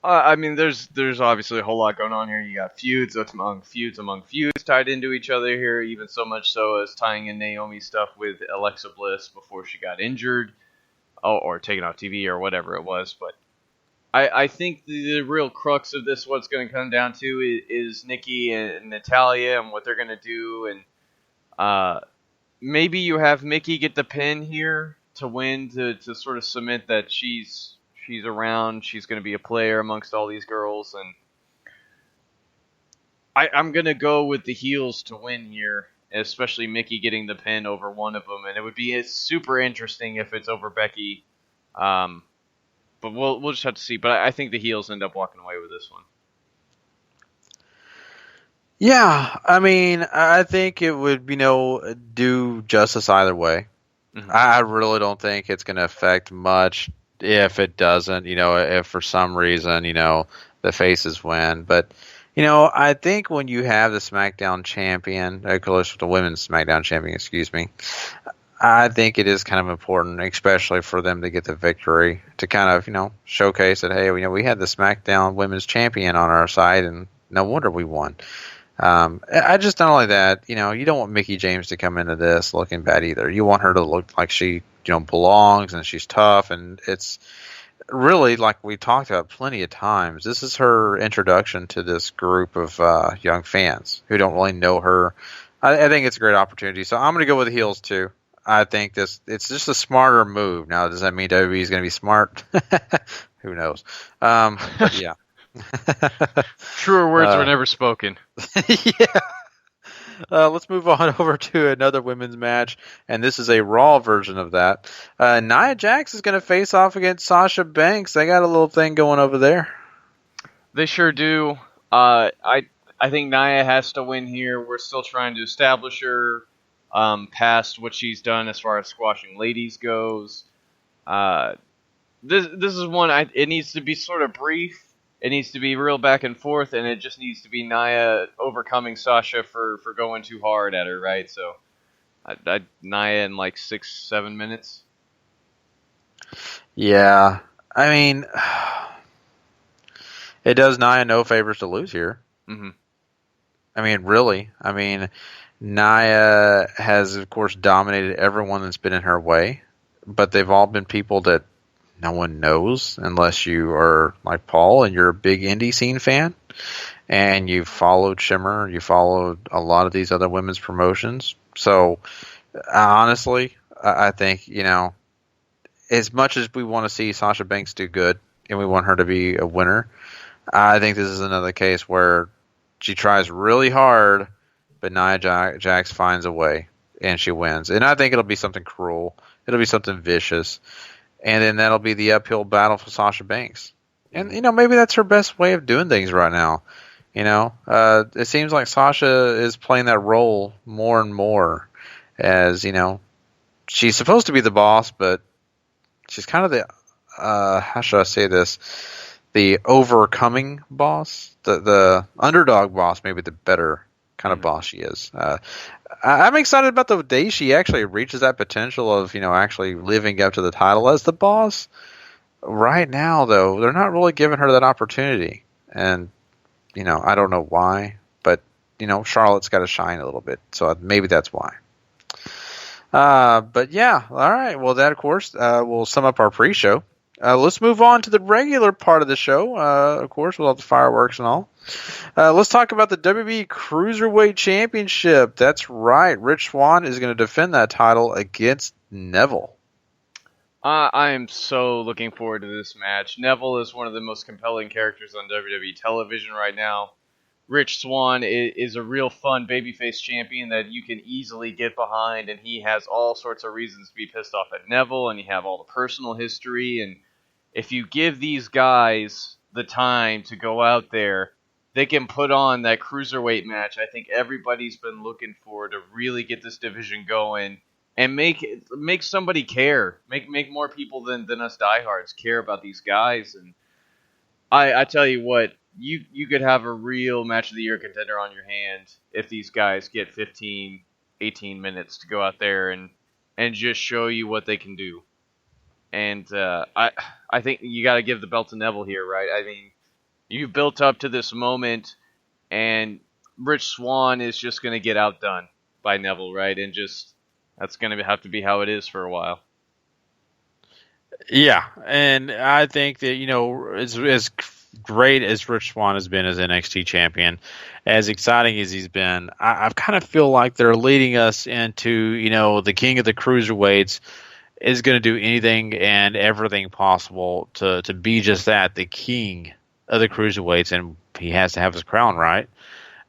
I mean, there's obviously a whole lot going on here. You got feuds among feuds tied into each other here, even so much so as tying in Naomi stuff with Alexa Bliss before she got injured or taken off TV or whatever it was. But I think the real crux of this, what's going to come down to, is Nikki and Natalya and what they're going to do. And maybe you have Mickie get the pin here to win, to sort of cement that she's around, she's going to be a player amongst all these girls, and I'm going to go with the heels to win here, especially Mickie getting the pin over one of them, and it would be super interesting if it's over Becky, but we'll just have to see. But I think the heels end up walking away with this one. Yeah, I mean, I think it would, do justice either way. Mm-hmm. I really don't think it's going to affect much if it doesn't, if for some reason, the faces win. But, I think when you have the SmackDown champion, of course, the women's SmackDown champion, excuse me, I think it is kind of important, especially for them to get the victory, to kind of, showcase that, hey, we had the SmackDown women's champion on our side, and no wonder we won. I just not only that, you don't want Mickie James to come into this looking bad either. You want her to look like she, belongs and she's tough, and it's really, like we talked about plenty of times, this is her introduction to this group of young fans who don't really know her. I think it's a great opportunity, so I'm going to go with the heels too. I think it's just a smarter move. Now, does that mean WWE is going to be smart? Who knows? But yeah. Truer words were never spoken. Yeah. Let's move on over to another women's match, and this is a Raw version of that. Nia Jax is going to face off against Sasha Banks. They got a little thing going over there. They sure do. I think Nia has to win here. We're still trying to establish her past what she's done as far as squashing ladies goes. This is one, it needs to be sort of brief. It needs to be real back and forth, and it just needs to be Nia overcoming Sasha for going too hard at her, right? So, Nia in like 6-7 minutes. Yeah, I mean, it does Nia no favors to lose here. Mm-hmm. I mean, really. I mean, Nia has, of course, dominated everyone that's been in her way, but they've all been people that no one knows unless you are like Paul and you're a big indie scene fan and you've followed Shimmer, you followed a lot of these other women's promotions. So, honestly, I think, as much as we want to see Sasha Banks do good and we want her to be a winner, I think this is another case where she tries really hard, but Nia Jax finds a way and she wins. And I think it'll be something cruel. It'll be something vicious. And then that'll be the uphill battle for Sasha Banks. And, maybe that's her best way of doing things right now. It seems like Sasha is playing that role more and more as, she's supposed to be the boss, but she's kind of the, how should I say this, the overcoming boss, the underdog boss, maybe the better kind of boss she is. I'm excited about the day she actually reaches that potential of, actually living up to the title as the boss. Right now, though, they're not really giving her that opportunity. And, I don't know why, but, Charlotte's got to shine a little bit. So maybe that's why. But yeah, all right. Well, that, of course, will sum up our pre-show. Let's move on to the regular part of the show, of course, with all the fireworks and all. Let's talk about the WWE Cruiserweight Championship. That's right. Rich Swann is going to defend that title against Neville. I am so looking forward to this match. Neville is one of the most compelling characters on WWE television right now. Rich Swann is a real fun babyface champion that you can easily get behind, and he has all sorts of reasons to be pissed off at Neville, and you have all the personal history, and if you give these guys the time to go out there, they can put on that cruiserweight match I think everybody's been looking for to really get this division going and make somebody care. Make more people than us diehards care about these guys. And I tell you what, you could have a real match of the year contender on your hands if these guys get 15, 18 minutes to go out there and just show you what they can do. And I think you got to give the belt to Neville here, right? I mean, you built up to this moment, and Rich Swann is just going to get outdone by Neville, right? And just that's going to have to be how it is for a while. Yeah, and I think that, as great as Rich Swann has been as NXT champion, as exciting as he's been, I kind of feel like they're leading us into, the king of the cruiserweights is going to do anything and everything possible to be just that, the king of the cruiserweights, and he has to have his crown, right?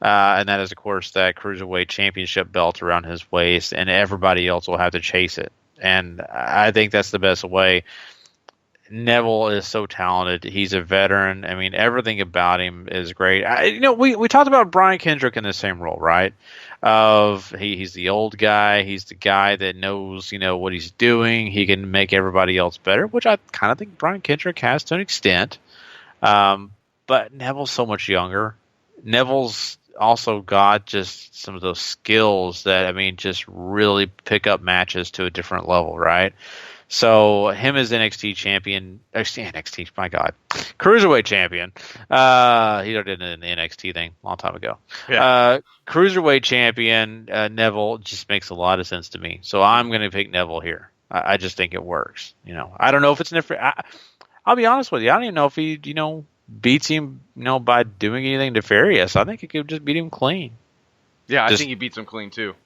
And that is, of course, that cruiserweight championship belt around his waist, and everybody else will have to chase it. And I think that's the best way. Neville is so talented. He's a veteran. I mean, everything about him is great. We talked about Brian Kendrick in the same role, right? He's the old guy. He's the guy that knows, what he's doing. He can make everybody else better, which I kind of think Brian Kendrick has to an extent. But Neville's so much younger. Neville's also got just some of those skills that, just really pick up matches to a different level, right? So him as NXT champion, NXT, my God, cruiserweight champion. He did an NXT thing a long time ago. Yeah. Cruiserweight champion Neville just makes a lot of sense to me. So I'm going to pick Neville here. I just think it works. I don't know if it's different. I'll be honest with you. I don't even know if he, beats him, by doing anything nefarious. I think he could just beat him clean. Yeah, I think he beats him clean too.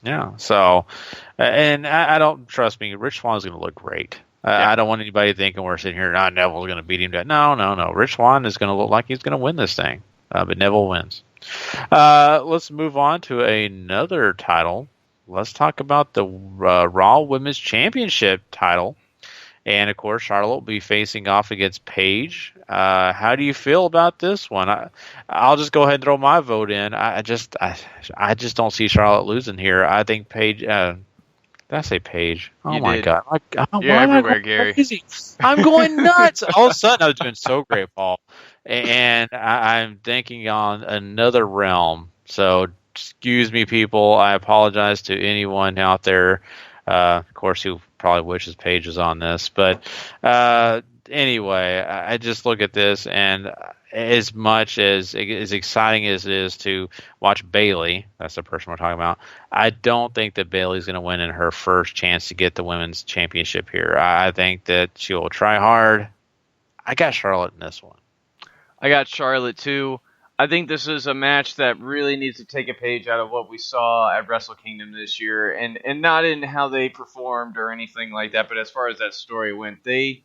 Yeah, so, and I don't, trust me, Rich Swann's going to look great. I don't want anybody thinking we're sitting here, Neville's going to beat him. No. Rich Swann is going to look like he's going to win this thing, but Neville wins. Let's move on to another title. Let's talk about the Raw Women's Championship title. And, of course, Charlotte will be facing off against Paige. How do you feel about this one? I'll just go ahead and throw my vote in. I just don't see Charlotte losing here. I think Paige Did I say Paige? Oh You my did. God! You're everywhere, Gary. Crazy? I'm going nuts. All of a sudden, I was doing so great, Paul, and I'm thinking on another realm. So excuse me, people. I apologize to anyone out there, of course, who probably wishes Paige was on this. But anyway, I just look at this, and as much as exciting as it is to watch Bayley, that's the person we're talking about, I don't think that Bayley's going to win in her first chance to get the women's championship here. I think that she will try hard. I got Charlotte in this one. I got Charlotte too. I think this is a match that really needs to take a page out of what we saw at Wrestle Kingdom this year, and not in how they performed or anything like that, but as far as that story went, they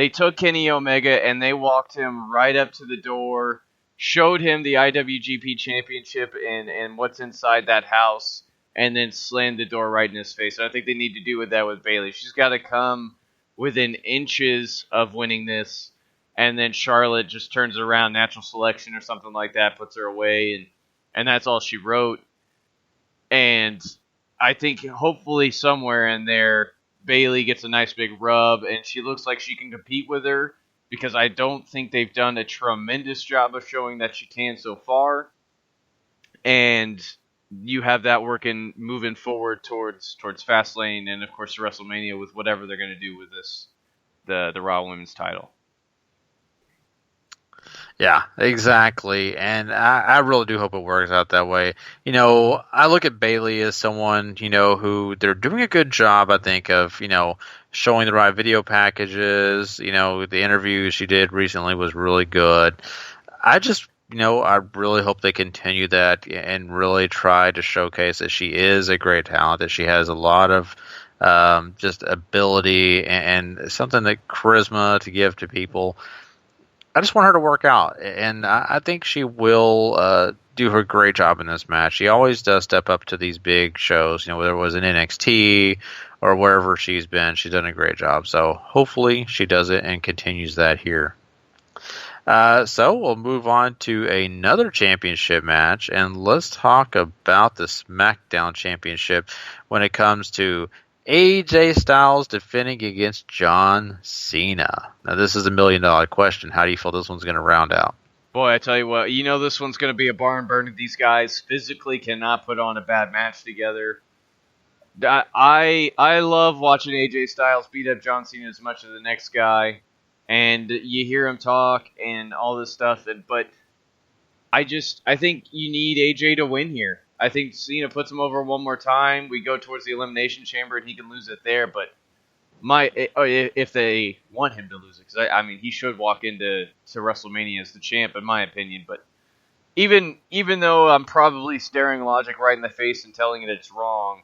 took Kenny Omega and they walked him right up to the door, showed him the IWGP Championship and what's inside that house, and then slammed the door right in his face. And I think they need to do that with Bayley. She's got to come within inches of winning this, and then Charlotte just turns around, natural selection or something like that, puts her away, and that's all she wrote. And I think hopefully somewhere in there, Bayley gets a nice big rub, and she looks like she can compete with her, because I don't think they've done a tremendous job of showing that she can so far. And you have that working, moving forward towards Fastlane, and of course WrestleMania with whatever they're going to do with this, the Raw Women's title. Yeah, exactly. And I really do hope it works out that way. I look at Bayley as someone, who they're doing a good job, I think, of, showing the right video packages. The interview she did recently was really good. I just, I really hope they continue that and really try to showcase that she is a great talent, that she has a lot of just ability and something that charisma to give to people. I just want her to work out, and I think she will do her great job in this match. She always does step up to these big shows, whether it was in NXT or wherever she's been. She's done a great job, so hopefully she does it and continues that here. So we'll move on to another championship match, and let's talk about the SmackDown Championship when it comes to AJ Styles defending against John Cena. Now, this is $1 million question. How do you feel this one's going to round out? Boy, I tell you what, this one's going to be a barn burner. These guys physically cannot put on a bad match together. I love watching AJ Styles beat up John Cena as much as the next guy, and you hear him talk and all this stuff. But I think you need AJ to win here. I think Cena puts him over one more time. We go towards the Elimination Chamber, and he can lose it there. But if they want him to lose it, because I mean, he should walk into WrestleMania as the champ, in my opinion. But even though I'm probably staring logic right in the face and telling it it's wrong,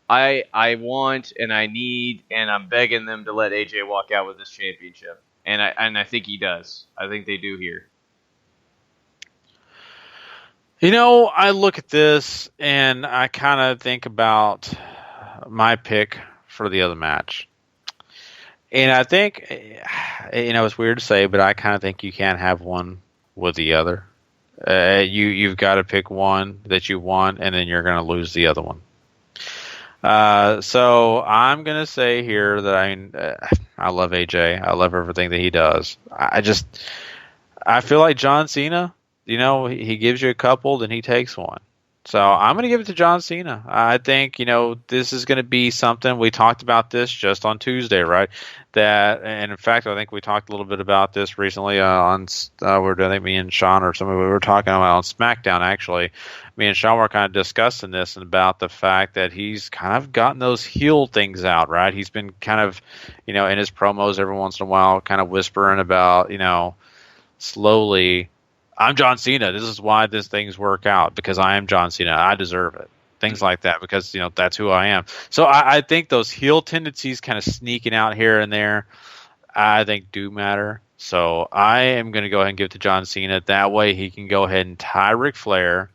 I want and I need and I'm begging them to let AJ walk out with this championship, and I think he does. I think they do here. I look at this and I kind of think about my pick for the other match. And I think, it's weird to say, but I kind of think you can't have one with the other. You've got to pick one that you want, and then you're going to lose the other one. So I'm going to say here that I love AJ. I love everything that he does. I feel like John Cena, he gives you a couple, then he takes one. So I'm going to give it to John Cena. I think, this is going to be something. We talked about this just on Tuesday, right? And in fact, I think we talked a little bit about this recently I think me and Sean or somebody, we were talking about on SmackDown, actually. Me and Sean were kind of discussing this and about the fact that he's kind of gotten those heel things out, right? He's been kind of, in his promos every once in a while, kind of whispering about, slowly, I'm John Cena. This is why these things work out, because I am John Cena. I deserve it. Things like that, because, that's who I am. So I think those heel tendencies kind of sneaking out here and there, I think do matter. So I am going to go ahead and give it to John Cena. That way he can go ahead and tie Ric Flair,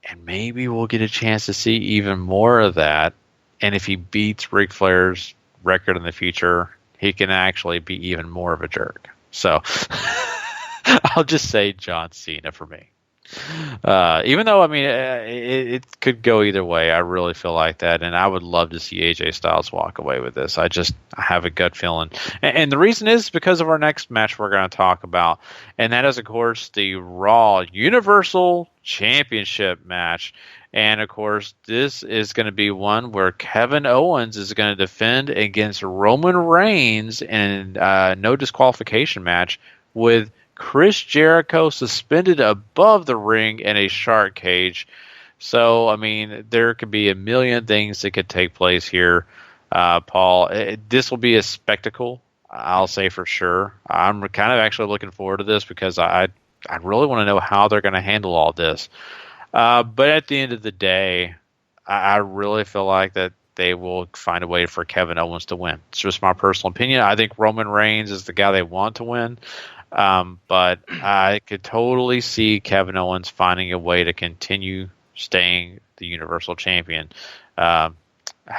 and maybe we'll get a chance to see even more of that. And if he beats Ric Flair's record in the future, he can actually be even more of a jerk. So I'll just say John Cena for me. Even though, I mean, it could go either way. I really feel like that, and I would love to see AJ Styles walk away with this. I have a gut feeling. And the reason is because of our next match we're going to talk about, and that is, of course, the Raw Universal Championship match. And, of course, this is going to be one where Kevin Owens is going to defend against Roman Reigns in a no disqualification match with Chris Jericho suspended above the ring in a shark cage. So, I mean, there could be a million things that could take place here, Paul. This will be a spectacle, I'll say for sure. I'm kind of actually looking forward to this because I really want to know how they're going to handle all this. But at the end of the day, I really feel like that they will find a way for Kevin Owens to win. It's just my personal opinion. I think Roman Reigns is the guy they want to win. But I could totally see Kevin Owens finding a way to continue staying the Universal Champion. How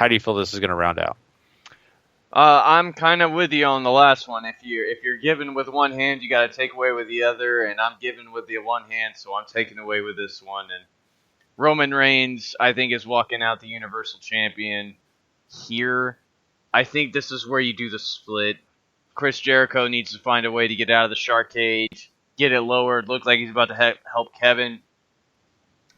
do you feel this is going to round out? I'm kind of with you on the last one. If you're giving with one hand, you got to take away with the other, and I'm giving with the one hand, so I'm taking away with this one. And Roman Reigns, I think, is walking out the Universal Champion here. I think this is where you do the split. Chris Jericho needs to find a way to get out of the shark cage, get it lowered, look like he's about to help Kevin,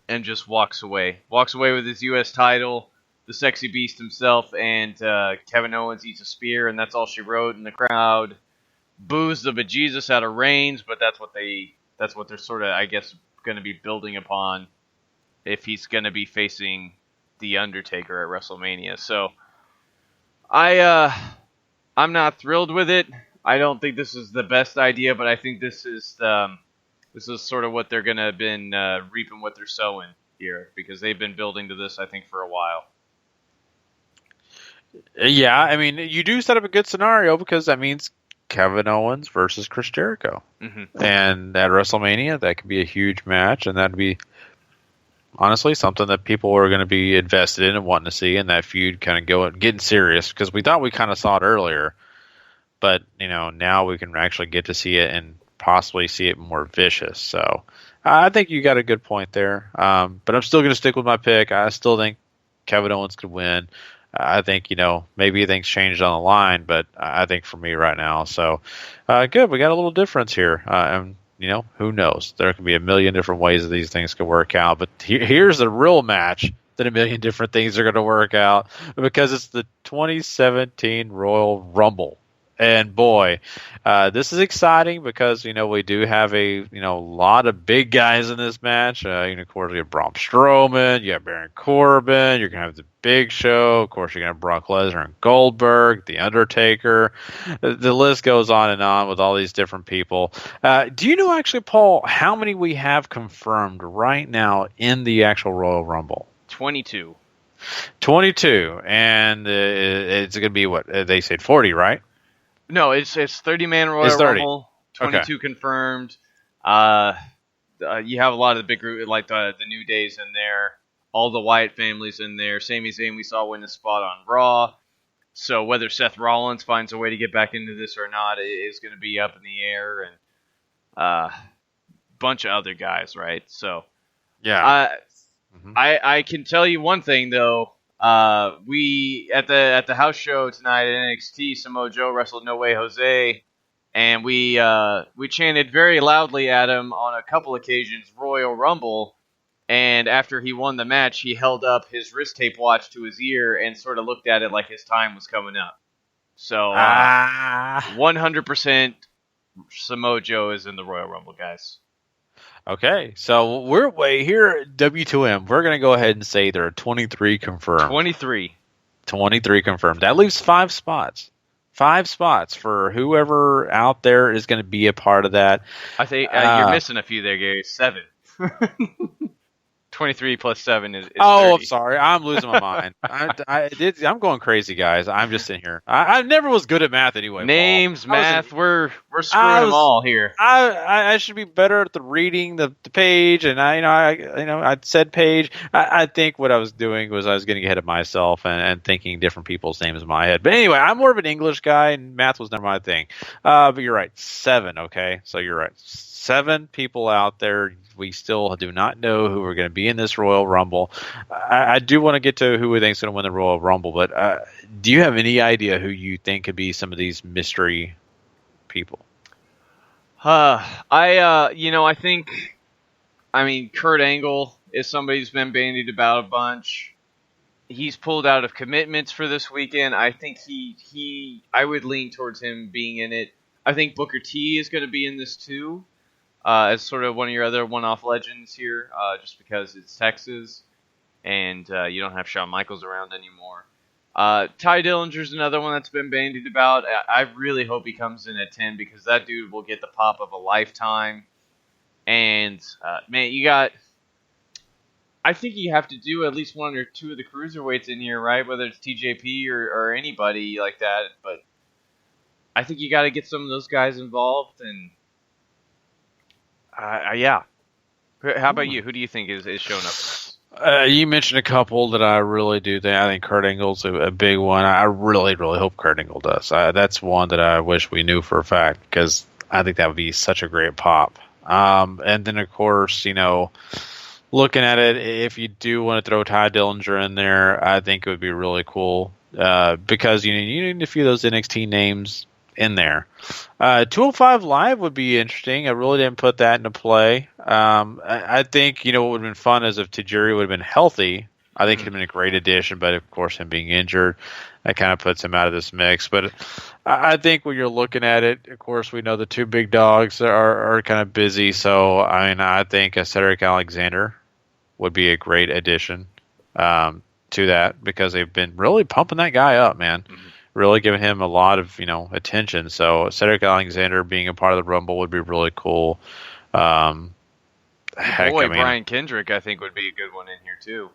and just walks away. Walks away with his U.S. title, the sexy beast himself, and Kevin Owens eats a spear, and that's all she wrote. And the crowd boos the bejesus out of Reigns, but that's what they're sort of, I guess, going to be building upon if he's going to be facing The Undertaker at WrestleMania. So I'm not thrilled with it. I don't think this is the best idea, but I think this is sort of what they're going to have been reaping what they're sowing here, because they've been building to this, I think, for a while. Yeah, I mean, you do set up a good scenario because that means Kevin Owens versus Chris Jericho. Mm-hmm. And at WrestleMania, that could be a huge match, and that'd be honestly something that people are going to be invested in and wanting to see, and that feud kind of getting serious, because we thought we kind of saw it earlier, but now we can actually get to see it and possibly see it more vicious. So I think you got a good point there, but I'm still going to stick with my pick. I still think Kevin Owens could win. I think maybe things changed on the line, but I think for me right now, so good. We got a little difference here, and who knows? There can be a million different ways that these things could work out. But here's the real match that a million different things are going to work out, because it's the 2017 Royal Rumble. And boy, this is exciting because, we do have a lot of big guys in this match. Of course, you have Braun Strowman, you have Baron Corbin, you're going to have the Big Show. Of course, you're going to have Brock Lesnar and Goldberg, The Undertaker. The list goes on and on with all these different people. Do you know, actually, Paul, how many we have confirmed right now in the actual Royal Rumble? 22. 22. And it's going to be what? They said 40, right? No, it's 30-man Royal Rumble, 22 confirmed. You have a lot of the big group, like the New Days in there, all the Wyatt families in there. Sami Zayn we saw win the spot on Raw. So whether Seth Rollins finds a way to get back into this or not is going to be up in the air, and a bunch of other guys, right? So yeah, I can tell you one thing though. We at the house show tonight at NXT, Samoa Joe wrestled No Way Jose, and we chanted very loudly at him on a couple occasions, Royal Rumble. And after he won the match, he held up his wrist tape watch to his ear and sort of looked at it like his time was coming up. So 100% Samoa Joe is in the Royal Rumble, guys. Okay, so we're way here at W2M. We're going to go ahead and say there are 23 confirmed. 23 confirmed. That leaves 5 spots. 5 spots for whoever out there is going to be a part of that. I think you're missing a few there, Gary. 7. 23 plus 7 is 30. I'm sorry. I'm losing my mind. I'm going crazy, guys. I'm just sitting here. I never was good at math anyway. Names, Paul. math, we're screwing them all here. I should be better at the reading the page, and I said page. I think what I was doing was I was getting ahead of myself and thinking different people's names in my head. But anyway, I'm more of an English guy, and math was never my thing. But you're right, 7. Okay, so you're right, 7 people out there. We still do not know who are going to be in this Royal Rumble. I do want to get to who we think is going to win the Royal Rumble, but do you have any idea who you think could be some of these mystery people? I mean, Kurt Angle is somebody who's been bandied about a bunch. He's pulled out of commitments for this weekend. I think I would lean towards him being in it. I think Booker T is going to be in this too. As sort of one of your other one-off legends here, just because it's Texas, and you don't have Shawn Michaels around anymore. Ty Dillinger's another one that's been bandied about. I really hope he comes in at 10 because that dude will get the pop of a lifetime. And, man, I think you have to do at least 1 or 2 of the cruiserweights in here, right? Whether it's TJP or anybody like that. But I think you got to get some of those guys involved, and yeah. How about you? Who do you think is showing up in this? You mentioned a couple that I really do think. I think Kurt Angle's a big one. I really, really hope Kurt Angle does. That's one that I wish we knew for a fact because I think that would be such a great pop. And then, of course, looking at it, if you do want to throw Ty Dillinger in there, I think it would be really cool because you need a few of those NXT names in there. 205 Live would be interesting. I really didn't put that into play. I think, what would have been fun is if Tajiri would have been healthy. I think he'd have been a great addition, but of course him being injured, that kind of puts him out of this mix. But I think when you're looking at it, of course, we know the 2 big dogs are kind of busy. So, I think Cedric Alexander would be a great addition to that because they've been really pumping that guy up, man. Mm-hmm. Really giving him a lot of, attention. So Cedric Alexander being a part of the Rumble would be really cool. Brian Kendrick, I think, would be a good one in here, too.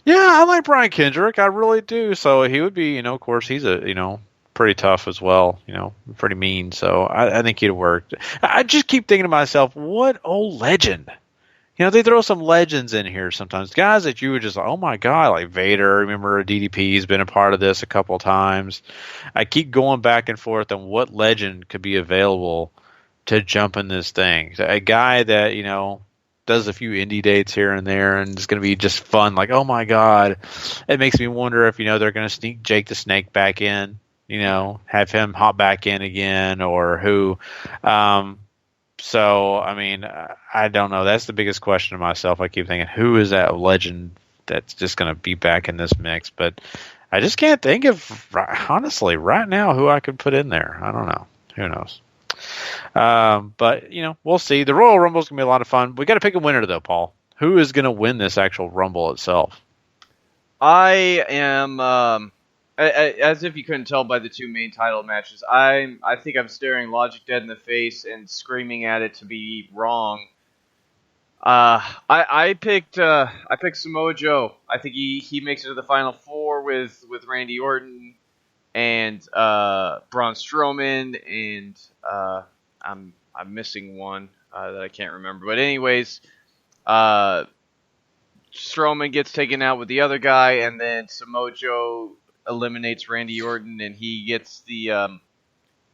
Yeah, I like Brian Kendrick. I really do. So he would be, of course, he's pretty tough as well, pretty mean. So I think he'd work. I just keep thinking to myself, what old legend? They throw some legends in here sometimes. Guys that you would just, oh my God, like Vader. Remember DDP's been a part of this a couple of times. I keep going back and forth on what legend could be available to jump in this thing. A guy that, does a few indie dates here and there and it's going to be just fun. Like, oh my God. It makes me wonder if, they're going to sneak Jake the Snake back in, have him hop back in again or who. So, I don't know. That's the biggest question to myself. I keep thinking, who is that legend that's just going to be back in this mix? But I just can't think of, honestly, right now who I could put in there. I don't know. Who knows? But, we'll see. The Royal Rumble is going to be a lot of fun. We got to pick a winner, though, Paul. Who is going to win this actual Rumble itself? I am... as if you couldn't tell by the 2 main title matches, I think I'm staring Logic dead in the face and screaming at it to be wrong. I picked Samoa Joe. I think he makes it to the Final 4 with Randy Orton and Braun Strowman and I'm missing one that I can't remember. But anyways, Strowman gets taken out with the other guy, and then Samoa Joe eliminates Randy Orton, and he gets the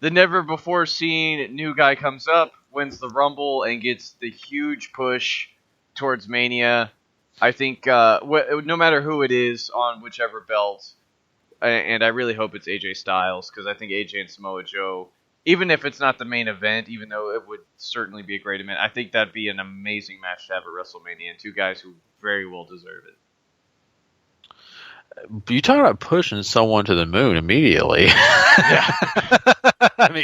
never before seen new guy comes up, wins the Rumble, and gets the huge push towards Mania. I think no matter who it is on whichever belt, and I really hope it's AJ Styles because I think AJ and Samoa Joe, even if it's not the main event, even though it would certainly be a great event, I think that'd be an amazing match to have at WrestleMania, and 2 guys who very well deserve it. You talk about pushing someone to the moon immediately. Yeah.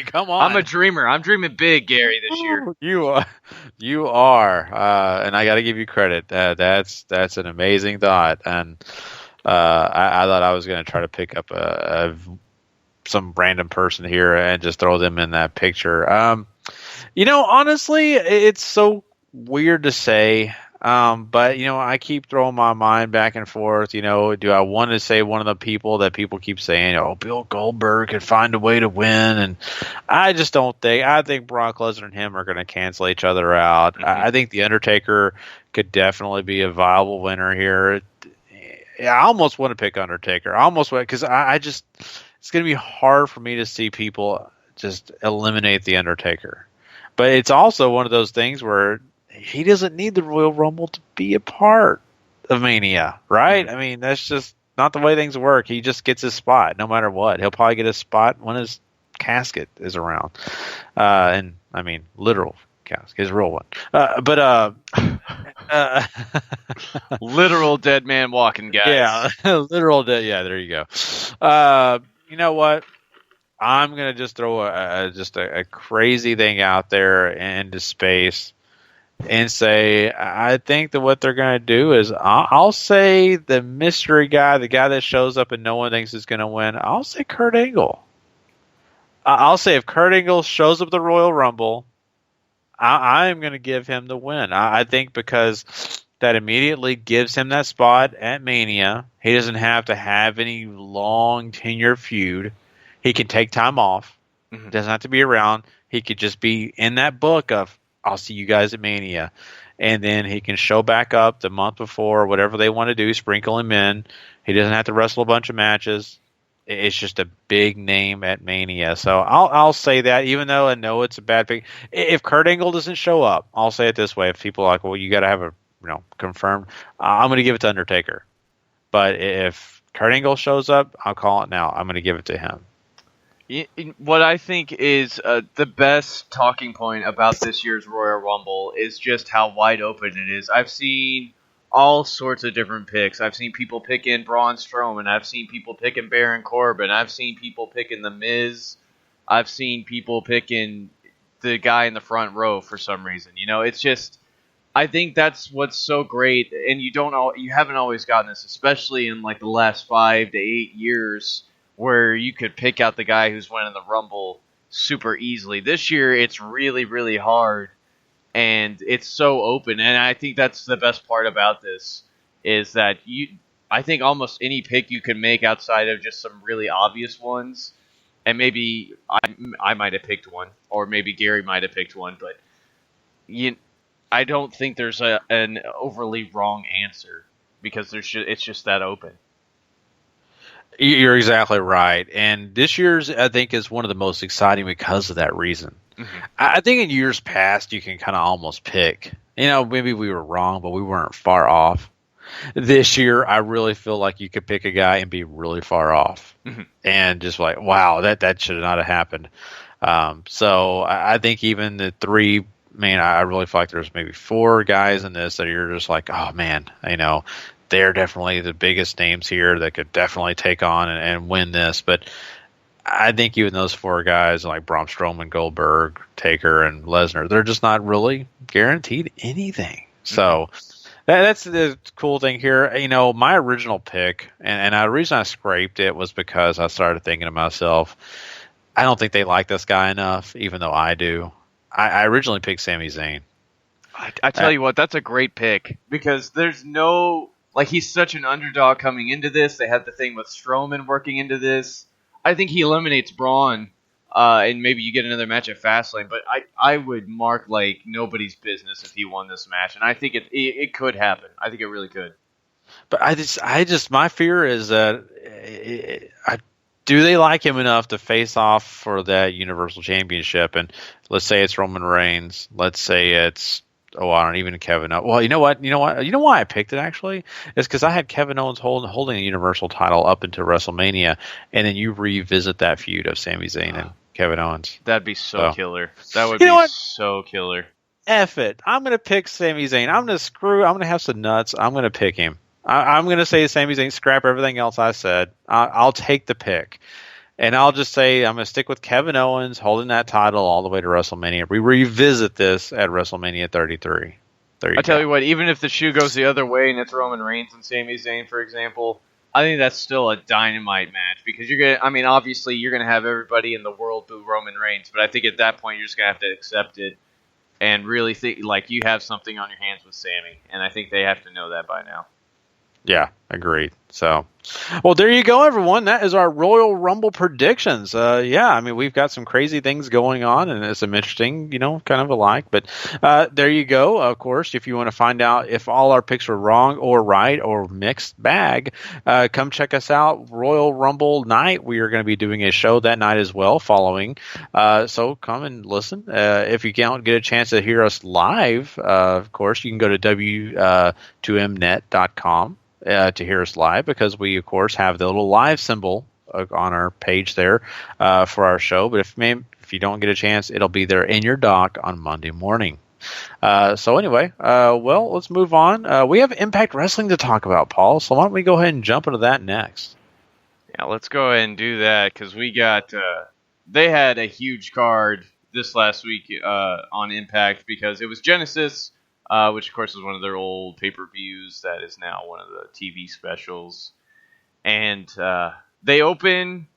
Come on. I'm a dreamer. I'm dreaming big, Gary, this year. You are. And I got to give you credit. That's an amazing thought. And I thought I was going to try to pick up some random person here and just throw them in that picture. Honestly, it's so weird to say. But I keep throwing my mind back and forth. Do I want to say one of the people that people keep saying, "Oh, Bill Goldberg could find a way to win," and I just don't think. I think Brock Lesnar and him are going to cancel each other out. Mm-hmm. I think the Undertaker could definitely be a viable winner here. I almost want to pick Undertaker. I almost want, because I just, it's going to be hard for me to see people just eliminate the Undertaker. But it's also one of those things where he doesn't need the Royal Rumble to be a part of Mania, right? I mean, that's just not the way things work. He just gets his spot no matter what. He'll probably get his spot when his casket is around. And I mean, literal casket, his real one. Literal dead man walking, guys. Yeah, literal dead. Yeah, there you go. You know what? I'm gonna just throw a crazy thing out there into space and say I think that what they're gonna do is I'll say the mystery guy, the guy that shows up and no one thinks is gonna win. I'll say Kurt Angle. I'll say if Kurt Angle shows up at the Royal Rumble, I am gonna give him the win. I think because that immediately gives him that spot at Mania. He doesn't have to have any long tenure feud. He can take time off. Mm-hmm. Doesn't have to be around. He could just be in that book of, I'll see you guys at Mania. And then he can show back up the month before, whatever they want to do, sprinkle him in. He doesn't have to wrestle a bunch of matches. It's just a big name at Mania. So I'll say that, even though I know it's a bad pick. If Kurt Angle doesn't show up, I'll say it this way. If people are like, well, you got to have a confirmed, I'm going to give it to Undertaker. But if Kurt Angle shows up, I'll call it now. I'm going to give it to him. What I think is the best talking point about this year's Royal Rumble is just how wide open it is. I've seen all sorts of different picks. I've seen people picking Braun Strowman. I've seen people picking Baron Corbin. I've seen people picking The Miz. I've seen people picking the guy in the front row for some reason. It's just, I think that's what's so great, and you haven't always gotten this, especially in like the last 5 to 8 years, where you could pick out the guy who's winning the Rumble super easily. This year, it's really, really hard, and it's so open. And I think that's the best part about this, is that I think almost any pick you can make outside of just some really obvious ones, and maybe I might have picked one, or maybe Gary might have picked one, but I don't think there's an overly wrong answer, because it's just that open. You're exactly right. And this year's, I think, is one of the most exciting because of that reason. Mm-hmm. I think in years past, you can kind of almost pick. Maybe we were wrong, but we weren't far off. This year, I really feel like you could pick a guy and be really far off. Mm-hmm. And just like, wow, that should not have happened. So I think even the three, I really feel like there's maybe 4 guys in this that you're just like, oh, man, they're definitely the biggest names here that could definitely take on and win this. But I think even those 4 guys like Braun Strowman, Goldberg, Taker, and Lesnar, they're just not really guaranteed anything. So that's the cool thing here. My original pick, and the reason I scraped it was because I started thinking to myself, I don't think they like this guy enough, even though I do. I originally picked Sami Zayn. I tell you what, that's a great pick, because there's no... Like, he's such an underdog coming into this. They had the thing with Strowman working into this. I think he eliminates Braun, and maybe you get another match at Fastlane. But I would mark like nobody's business if he won this match, and I think it could happen. I think it really could. But my fear is that do they like him enough to face off for that Universal Championship? And let's say it's Roman Reigns. Let's say it's I don't even Kevin Owens. Well, you know what? You know why I picked it, actually? It's because I had Kevin Owens holding a Universal title up into WrestleMania, and then you revisit that feud of Sami Zayn and Kevin Owens. That'd be so killer. That would be so killer. F it. I'm going to pick Sami Zayn. I'm going to have some nuts. I'm going to pick him. I'm going to say Sami Zayn, scrap everything else I said. I'll take the pick. And I'll just say I'm going to stick with Kevin Owens holding that title all the way to WrestleMania. We revisit this at WrestleMania 33. I tell you what, even if the shoe goes the other way and it's Roman Reigns and Sami Zayn, for example, I think that's still a dynamite match, because obviously you're going to have everybody in the world boo Roman Reigns, but I think at that point you're just going to have to accept it and really think like you have something on your hands with Sammy, and I think they have to know that by now. Yeah, agreed. So, well, there you go, everyone. That is our Royal Rumble predictions. Yeah, I mean, we've got some crazy things going on, and it's some interesting, kind of alike. But there you go. Of course, if you want to find out if all our picks were wrong or right or mixed bag, come check us out. Royal Rumble night. We are going to be doing a show that night as well, following. So come and listen. If you don't get a chance to hear us live, of course, you can go to w2mnet.com. To hear us live, because we, of course, have the little live symbol on our page there for our show. But if you don't get a chance, it'll be there in your dock on Monday morning. So anyway, well, let's move on. We have Impact Wrestling to talk about, Paul. So why don't we go ahead and jump into that next? Yeah, let's go ahead and do that, because we got they had a huge card this last week on Impact, because it was Genesis. Which, of course, is one of their old pay-per-views that is now one of the TV specials. And they open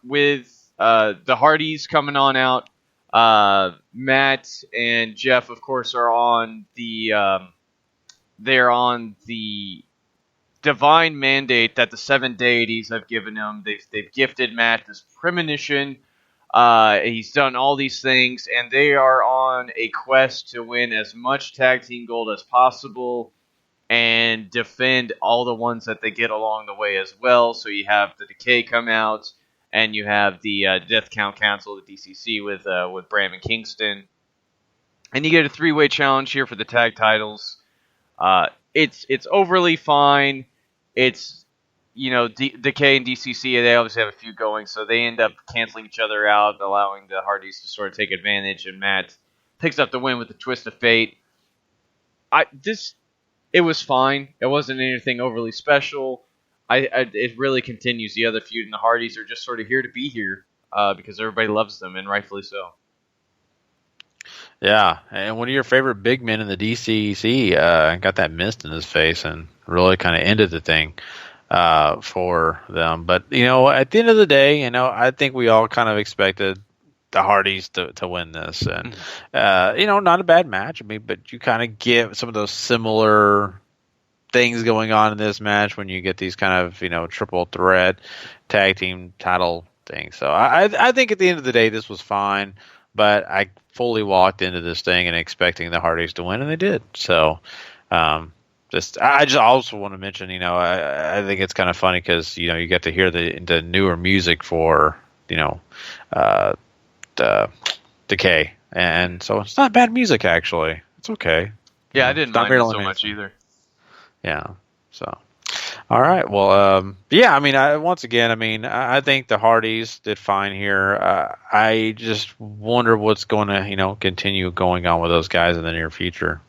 with the Hardys coming on out. Matt and Jeff, of course, are on the they're on the divine mandate that the 7 deities have given them. They've gifted Matt this premonition. He's done all these things, and they are on a quest to win as much tag team gold as possible and defend all the ones that they get along the way as well. So you have the Decay come out, and you have the Death Count Council, the DCC, with Bram and Kingston. And you get a 3-way challenge here for the tag titles. It's overly fine. It's... Decay and DCC, they obviously have a feud going, so they end up canceling each other out, allowing the Hardys to sort of take advantage, and Matt picks up the win with a twist of fate. It was fine. It wasn't anything overly special. It really continues the other feud, and the Hardys are just sort of here to be here because everybody loves them, and rightfully so. Yeah, and one of your favorite big men in the DCC got that mist in his face and really kind of ended the thing. For them. But, at the end of the day, I think we all kind of expected the Hardys to win this. And, not a bad match. I mean, but you kind of get some of those similar things going on in this match when you get these kind of, triple threat tag team title things. So I think at the end of the day, this was fine. But I fully walked into this thing and expecting the Hardys to win, and they did. So, I just also want to mention, I think it's kind of funny because, you get to hear the newer music for, the Decay. And so it's not bad music, actually. It's okay. Yeah, I didn't mind it so much either. Yeah. So, all right. Well, yeah, I mean, I think the Hardys did fine here. I just wonder what's going to, continue going on with those guys in the near future.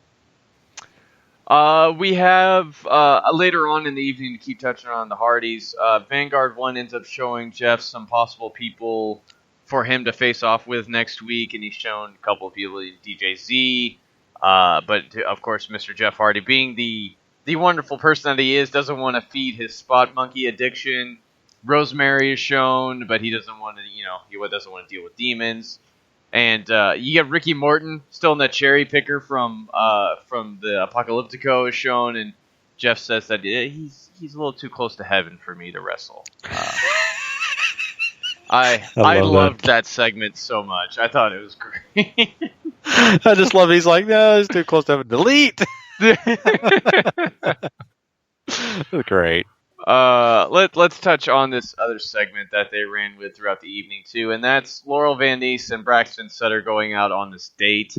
We have later on in the evening, to keep touching on the Hardys, Vanguard 1 ends up showing Jeff some possible people for him to face off with next week, and he's shown a couple of people, DJ Z, but of course Mr. Jeff Hardy, being the wonderful person that he is, doesn't want to feed his spot monkey addiction. Rosemary is shown, but he doesn't want to, he doesn't want to deal with demons. And you get Ricky Morton still in that cherry picker from the Apocalyptico is shown, and Jeff says that he's a little too close to heaven for me to wrestle. I loved that segment so much. I thought it was great. I just love it. He's like, no, it's too close to heaven. Delete. Great. Let's touch on this other segment that they ran with throughout the evening too, and that's Laurel Van Ness and Braxton Sutter going out on this date.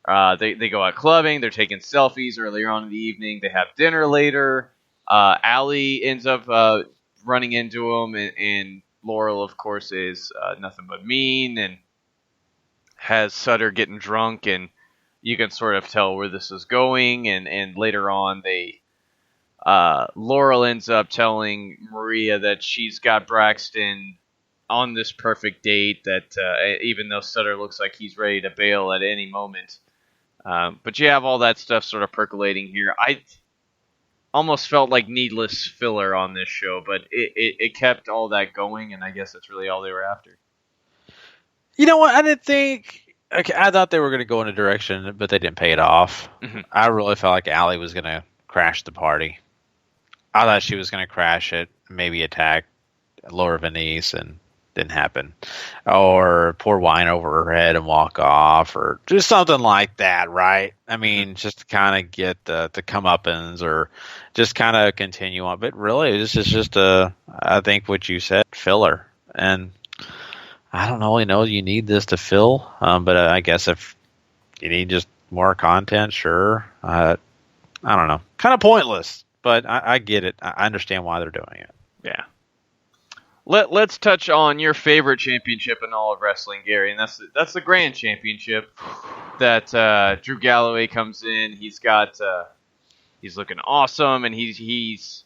They go out clubbing. They're taking selfies earlier on in the evening. They have dinner later. Allie ends up running into him, and Laurel, of course, is nothing but mean and has Sutter getting drunk, and you can sort of tell where this is going. And later on, Laurel ends up telling Maria that she's got Braxton on this perfect date, that even though Sutter looks like he's ready to bail at any moment. But you have all that stuff sort of percolating here. I almost felt like needless filler on this show, but it kept all that going, and I guess that's really all they were after. You know what? I didn't think Okay, I thought they were going to go in a direction, but they didn't pay it off. Mm-hmm. I really felt like Allie was going to crash the party. I thought she was going to crash it, maybe attack Laura Venice, and didn't happen. Or pour wine over her head and walk off, or just something like that, right? I mean, just to kind of get the comeuppance, or just kind of continue on. But really, this is just I think what you said, filler. And I don't really know you need this to fill, but I guess if you need just more content, sure. I don't know. Kind of pointless, but I get it. I understand why they're doing it. Yeah. Let's touch on your favorite championship in all of wrestling, Gary, and that's the Grand Championship that Drew Galloway comes in. He's looking awesome, and he's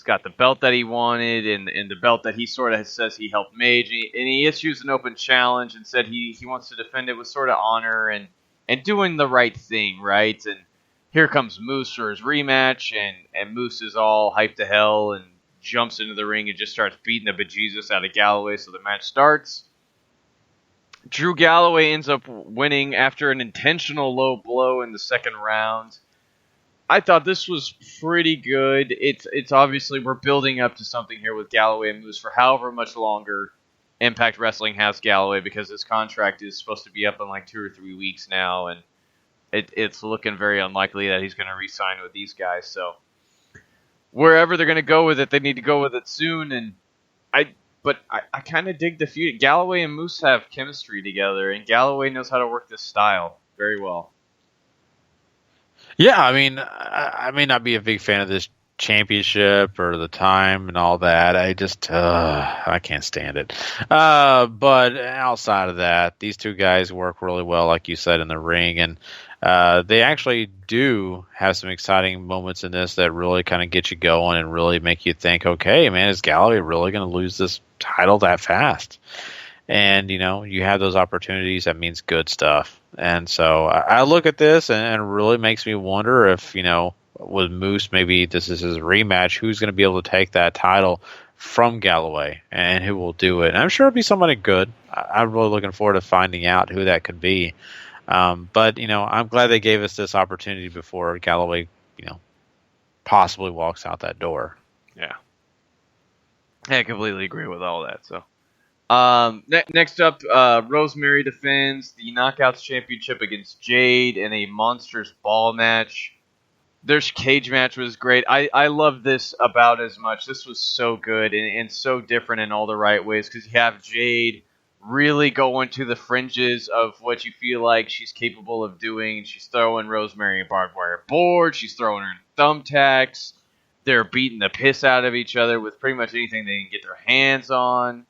got the belt that he wanted, and the belt that he sort of says he helped make, and he issues an open challenge and said he wants to defend it with sort of honor and doing the right thing, right? And here comes Moose for his rematch, and Moose is all hyped to hell and jumps into the ring and just starts beating the bejesus out of Galloway, so the match starts. Drew Galloway ends up winning after an intentional low blow in the second round. I thought this was pretty good. It's obviously we're building up to something here with Galloway and Moose for however much longer Impact Wrestling has Galloway, because his contract is supposed to be up in like 2 or 3 weeks now, and it's looking very unlikely that he's going to re-sign with these guys. So wherever they're going to go with it, they need to go with it soon. And I kind of dig the feud. Galloway and Moose have chemistry together, and Galloway knows how to work this style very well. Yeah, I mean, I may not be a big fan of this championship or the time and all that. I just, I can't stand it. But outside of that, these two guys work really well, like you said, in the ring. And they actually do have some exciting moments in this that really kind of get you going and really make you think, okay, man, is Galloway really going to lose this title that fast? And, you have those opportunities. That means good stuff. And so I look at this and it really makes me wonder if, with Moose, maybe this is his rematch, who's going to be able to take that title from Galloway and who will do it. And I'm sure it'll be somebody good. I'm really looking forward to finding out who that could be. But, I'm glad they gave us this opportunity before Galloway, possibly walks out that door. Yeah. I completely agree with all that. So, next up, Rosemary defends the Knockouts Championship against Jade in a Monsters Ball match. Their cage match was great. I love this about as much. This was so good and so different in all the right ways, because you have Jade really going to the fringes of what you feel like she's capable of doing. She's throwing Rosemary a barbed wire board. She's throwing her in thumbtacks. They're beating the piss out of each other with pretty much anything they can get their hands on.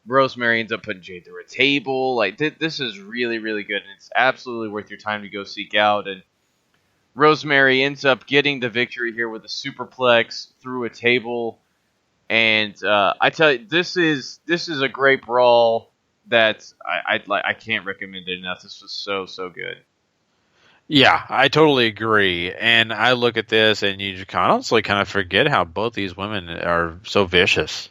Rosemary ends up putting Jade through a table. Like, this is really, really good, and it's absolutely worth your time to go seek out. And Rosemary ends up getting the victory here with a superplex through a table. And I tell you, this is a great brawl that I can't recommend it enough. This was so good. Yeah, I totally agree. And I look at this, and you just honestly kind of forget how both these women are so vicious.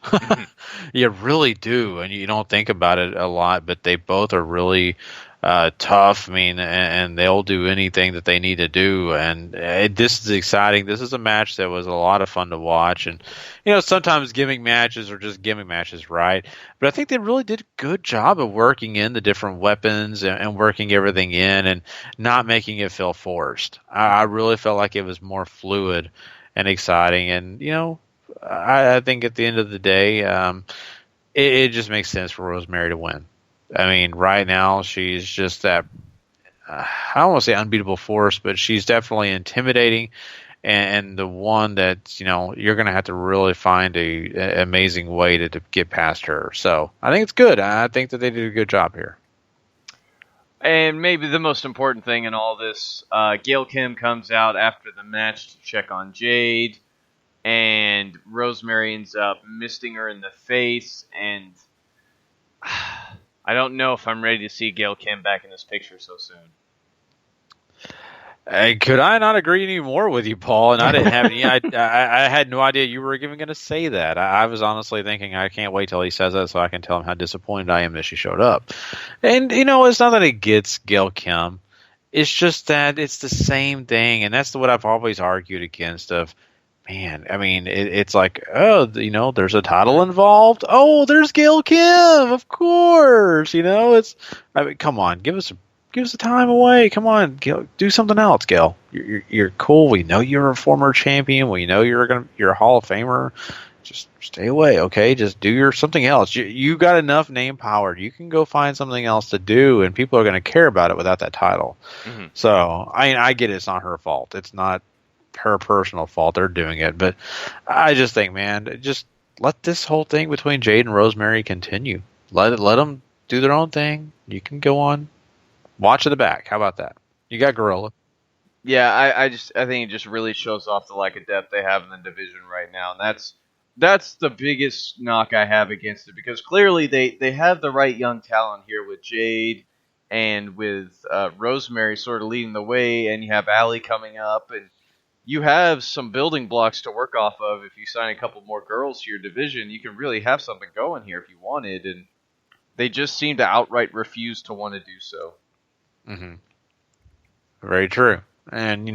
You really do, and you don't think about it a lot, but they both are really tough. I mean, and they'll do anything that they need to do. And this is exciting. This is a match that was a lot of fun to watch. And, sometimes gimmick matches are just gimmick matches, right? But I think they really did a good job of working in the different weapons and working everything in and not making it feel forced. I really felt like it was more fluid and exciting. And, I think at the end of the day, it just makes sense for Rosemary to win. I mean, right now she's just that, I don't want to say unbeatable force, but she's definitely intimidating, and the one that, you're going to have to really find a amazing way to get past her. So I think it's good. I think that they did a good job here. And maybe the most important thing in all this, Gail Kim comes out after the match to check on Jade, and Rosemary ends up misting her in the face, and I don't know if I'm ready to see Gail Kim back in this picture so soon. Could I not agree any more with you, Paul? And I didn't have any. I had no idea you were even going to say that. I was honestly thinking I can't wait till he says that so I can tell him how disappointed I am that she showed up. And it's not that it gets Gail Kim. It's just that it's the same thing, and that's what I've always argued against. Man, I mean, it's like, there's a title involved. Oh, there's Gail Kim, of course. Come on, give us the time away. Come on, Gail, do something else, Gail. You're cool. We know you're a former champion. We know you're a Hall of Famer. Just stay away, okay? Just do something else. You got enough name power. You can go find something else to do, and people are going to care about it without that title. Mm-hmm. So, I get it's not her fault. It's not her personal fault. They're doing it, but I just think, man, just let this whole thing between Jade and Rosemary continue. Let them do their own thing. You can go on. Watch at the back. How about that? You got Gorilla. Yeah, I think it just really shows off the lack of depth they have in the division right now, and that's the biggest knock I have against it, because clearly they have the right young talent here with Jade and with Rosemary sort of leading the way, and you have Allie coming up, and you have some building blocks to work off of. If you sign a couple more girls to your division, you can really have something going here if you wanted, and they just seem to outright refuse to want to do so. Mm-hmm. Very true. And,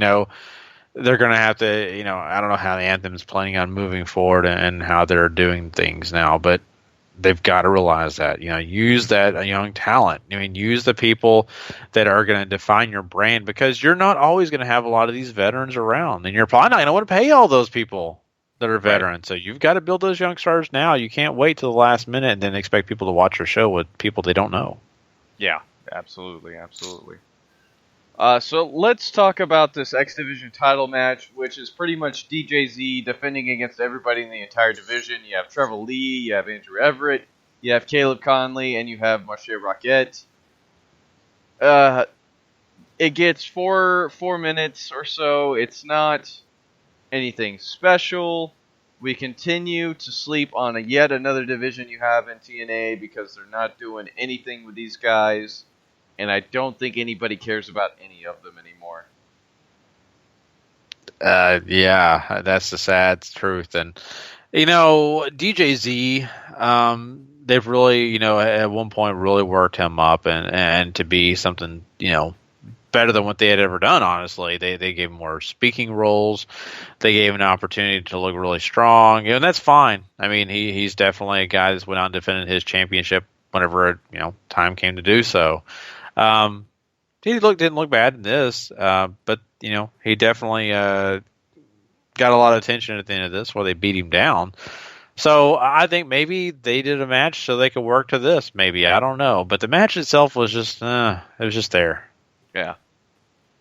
they're going to have to, I don't know how the Anthem's planning on moving forward and how they're doing things now, but they've got to realize that, use that young talent. Use the people that are going to define your brand, because you're not always going to have a lot of these veterans around, and you're probably not going to want to pay all those people that are veterans. Right. So you've got to build those young stars now. You can't wait till the last minute and then expect people to watch your show with people they don't know. Yeah, absolutely. So let's talk about this X Division title match, which is pretty much DJZ defending against everybody in the entire division. You have Trevor Lee, you have Andrew Everett, you have Caleb Conley, and you have Marche Roquette. It gets four minutes or so. It's not anything special. We continue to sleep on yet another division you have in TNA because they're not doing anything with these guys. And I don't think anybody cares about any of them anymore. Yeah, that's the sad truth. And, DJZ, they've really, at one point really worked him up and to be something, better than what they had ever done, honestly. They gave him more speaking roles. They gave him an opportunity to look really strong, and that's fine. He's definitely a guy that's went on defending his championship whenever, time came to do so. He didn't look bad in this, but he definitely got a lot of attention at the end of this where they beat him down. So I think maybe they did a match so they could work to this. Maybe, I don't know, but the match itself was just it was just there. Yeah,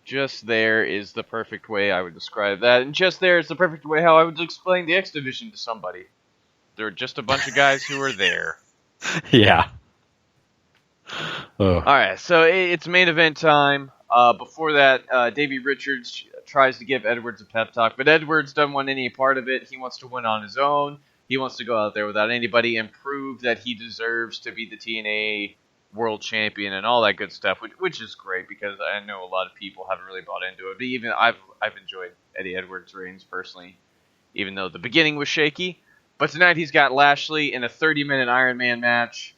just there is the perfect way I would describe that, and just there is the perfect way how I would explain the X Division to somebody. They're just a bunch of guys who are there. Yeah. All right, so it's main event time. Before that, Davey Richards tries to give Edwards a pep talk, but Edwards doesn't want any part of it. He wants to win on his own. He wants to go out there without anybody and prove that he deserves to be the TNA World Champion and all that good stuff, which is great because I know a lot of people haven't really bought into it. But even I've enjoyed Eddie Edwards' reigns personally, even though the beginning was shaky. But tonight he's got Lashley in a 30-minute Iron Man match.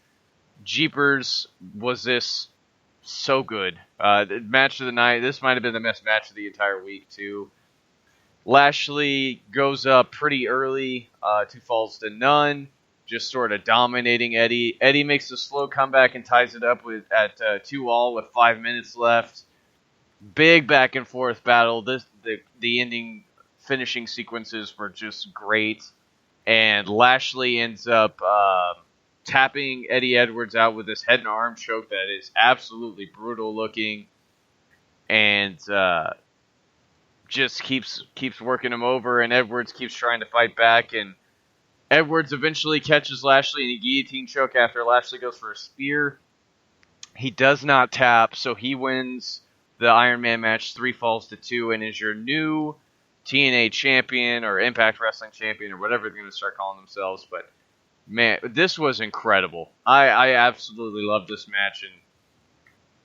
Jeepers, was this so good. The match of the night. This might have been the best match of the entire week, too. Lashley goes up pretty early, 2 falls to none, just sort of dominating Eddie. Eddie makes a slow comeback and ties it up at 2-all with 5 minutes left. Big back and forth battle. The ending finishing sequences were just great. And Lashley ends up tapping Eddie Edwards out with this head and arm choke that is absolutely brutal looking, and just keeps working him over, and Edwards keeps trying to fight back, and Edwards eventually catches Lashley in a guillotine choke after Lashley goes for a spear. He does not tap, so he wins the Iron Man match 3 falls to 2 and is your new TNA champion or Impact Wrestling champion or whatever they're going to start calling themselves, but man, this was incredible. I absolutely loved this match, and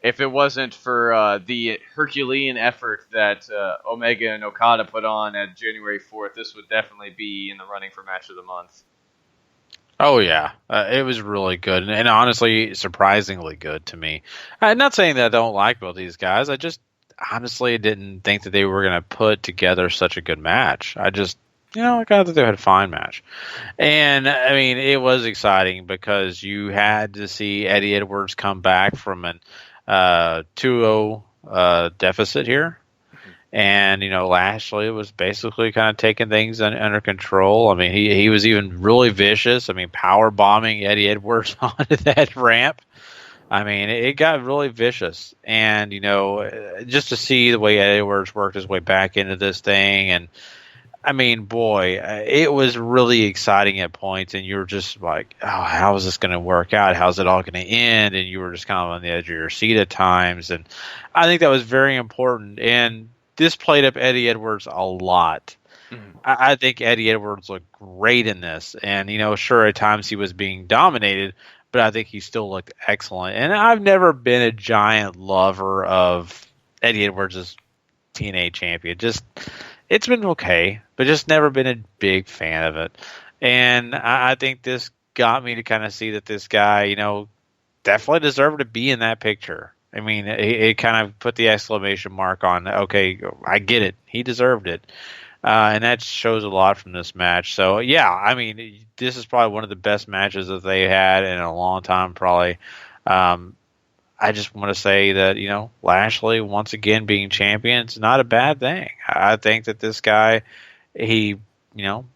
if it wasn't for the Herculean effort that Omega and Okada put on at January 4th, this would definitely be in the running for match of the month. Oh yeah, it was really good, and honestly, surprisingly good to me. I'm not saying that I don't like both these guys. I just honestly didn't think that they were going to put together such a good match. I just, I thought that they had a fine match, and I mean, it was exciting because you had to see Eddie Edwards come back from an 2-0 deficit here. And, Lashley was basically kind of taking things under control. I mean, he was even really vicious. I mean, power bombing Eddie Edwards onto that ramp. I mean, it got really vicious. And, just to see the way Eddie Edwards worked his way back into this thing. And, I mean, boy, it was really exciting at points. And you were just like, oh, how is this going to work out? How's it all going to end? And you were just kind of on the edge of your seat at times. And I think that was very important. And this played up Eddie Edwards a lot. Mm-hmm. I think Eddie Edwards looked great in this. And, sure, at times he was being dominated, but I think he still looked excellent. And I've never been a giant lover of Eddie Edwards as TNA champion. It's been okay, but just never been a big fan of it. And I think this got me to kind of see that this guy, definitely deserved to be in that picture. I mean, it kind of put the exclamation mark on, okay, I get it. He deserved it. And that shows a lot from this match. So, yeah, I mean, this is probably one of the best matches that they had in a long time, probably. I just want to say that, Lashley, once again, being champion, it's not a bad thing. I think that this guy, he,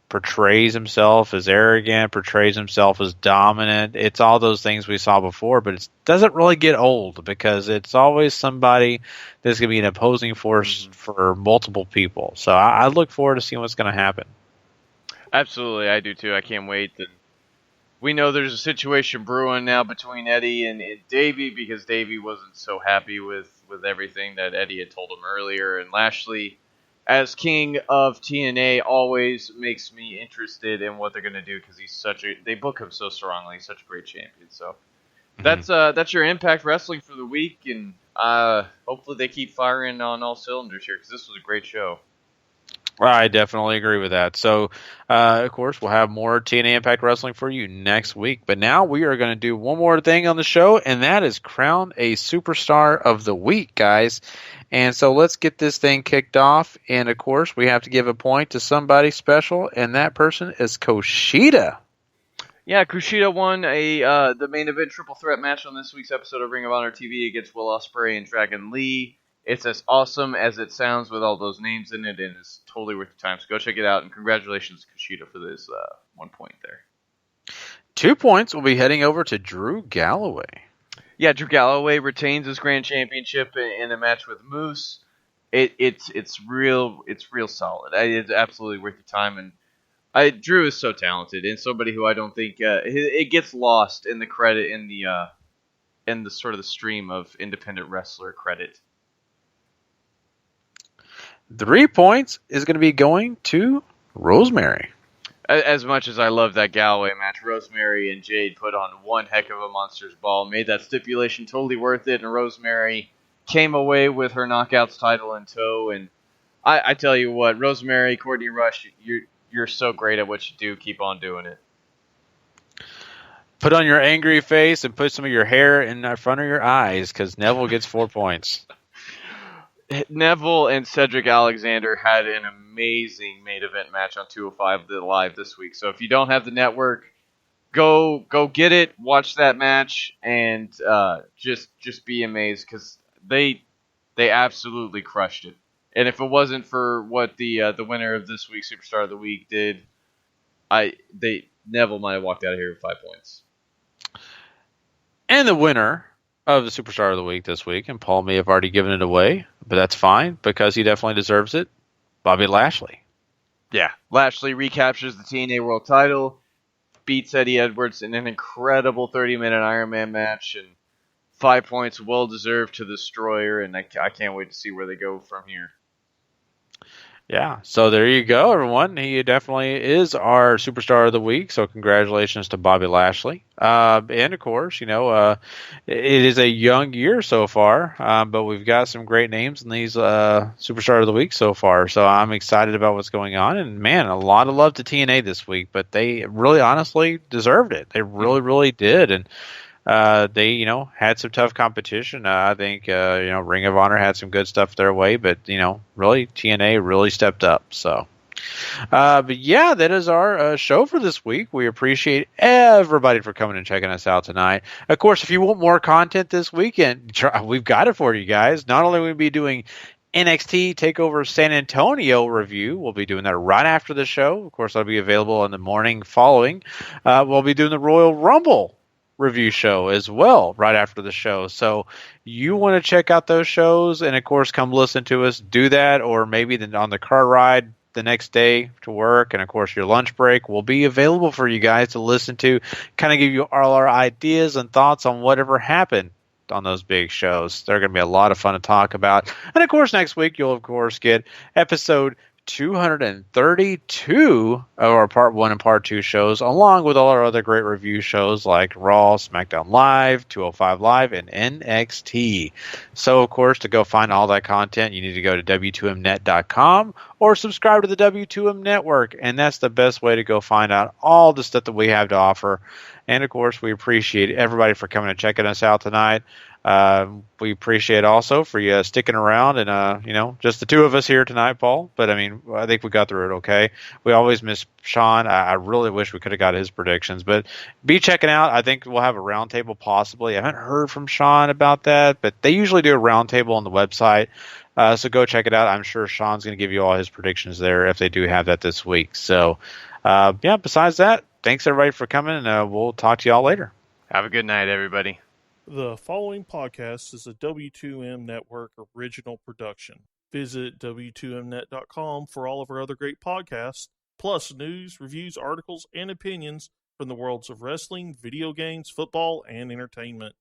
portrays himself as arrogant, portrays himself as dominant. It's all those things we saw before, but it doesn't really get old because it's always somebody that's going to be an opposing force for multiple people. So I look forward to seeing what's going to happen. Absolutely, I do too. I can't wait. And we know there's a situation brewing now between Eddie and Davey because Davey wasn't so happy with everything that Eddie had told him earlier. And Lashley, as king of TNA, always makes me interested in what they're going to do because they book him so strongly. He's such a great champion. So that's your Impact Wrestling for the week, and hopefully they keep firing on all cylinders here because this was a great show. I definitely agree with that. So, of course, we'll have more TNA Impact Wrestling for you next week. But now we are going to do one more thing on the show, and that is crown a Superstar of the Week, guys. And so let's get this thing kicked off. And, of course, we have to give a point to somebody special, and that person is Kushida. Yeah, Kushida won the main event triple threat match on this week's episode of Ring of Honor TV against Will Ospreay and Dragon Lee. It's as awesome as it sounds with all those names in it, and it's totally worth your time. So go check it out, and congratulations, Kushida, for this 1 point there. 2 points will be heading over to Drew Galloway. Yeah, Drew Galloway retains his grand championship in a match with Moose. It's real solid. It's absolutely worth your time, and Drew is so talented and somebody who I don't think it gets lost in the credit in the sort of the stream of independent wrestler credit. 3 points is going to be going to Rosemary. As much as I love that Galloway match, Rosemary and Jade put on one heck of a Monsters Ball, made that stipulation totally worth it, and Rosemary came away with her Knockouts title in tow. And I tell you what, Rosemary, Courtney Rush, you're so great at what you do. Keep on doing it. Put on your angry face and put some of your hair in front of your eyes, because Neville gets 4 points. Neville and Cedric Alexander had an amazing main event match on 205 Live this week. So if you don't have the network, go get it, watch that match, and just be amazed because they absolutely crushed it. And if it wasn't for what the winner of this week's Superstar of the Week did, Neville might have walked out of here with 5 points. And the winner of the Superstar of the Week this week, and Paul may have already given it away, but that's fine because he definitely deserves it, Bobby Lashley. Yeah, Lashley recaptures the TNA World title, beats Eddie Edwards in an incredible 30-minute Iron Man match, and 5 points well-deserved to the Destroyer, and I can't wait to see where they go from here. Yeah, so there you go, everyone. He definitely is our superstar of the week. So congratulations to Bobby Lashley. And of course, it is a young year so far, but we've got some great names in these superstar of the week so far. So I'm excited about what's going on. And man, a lot of love to TNA this week, but they really, honestly deserved it. They really, really did. And they, had some tough competition. I think, Ring of Honor had some good stuff their way, but, really TNA really stepped up. So, but yeah, that is our show for this week. We appreciate everybody for coming and checking us out tonight. Of course, if you want more content this weekend, we've got it for you guys. Not only will we be doing NXT TakeOver San Antonio review. We'll be doing that right after the show. Of course, that'll be available in the morning following. We'll be doing the Royal Rumble review show as well right after the show. So you want to check out those shows and of course come listen to us do that, or maybe on the car ride the next day to work, and of course your lunch break will be available for you guys to listen to, kind of give you all our ideas and thoughts on whatever happened on those big shows. They're going to be a lot of fun to talk about. And of course next week you'll of course get episode 232 of our Part 1 and Part 2 shows, along with all our other great review shows like Raw, SmackDown Live, 205 Live, and NXT. So, of course, to go find all that content, you need to go to W2Mnet.com or subscribe to the W2M Network, and that's the best way to go find out all the stuff that we have to offer. And, of course, we appreciate everybody for coming and checking us out tonight. We appreciate also for you sticking around and, just the two of us here tonight, Paul. But, I think we got through it okay. We always miss Sean. I really wish we could have got his predictions. But be checking out. I think we'll have a roundtable possibly. I haven't heard from Sean about that, but they usually do a roundtable on the website. So go check it out. I'm sure Sean's going to give you all his predictions there if they do have that this week. So, besides that, thanks everybody for coming, and we'll talk to you all later. Have a good night, everybody. The following podcast is a W2M Network original production. Visit W2Mnet.com for all of our other great podcasts, plus news, reviews, articles, and opinions from the worlds of wrestling, video games, football, and entertainment.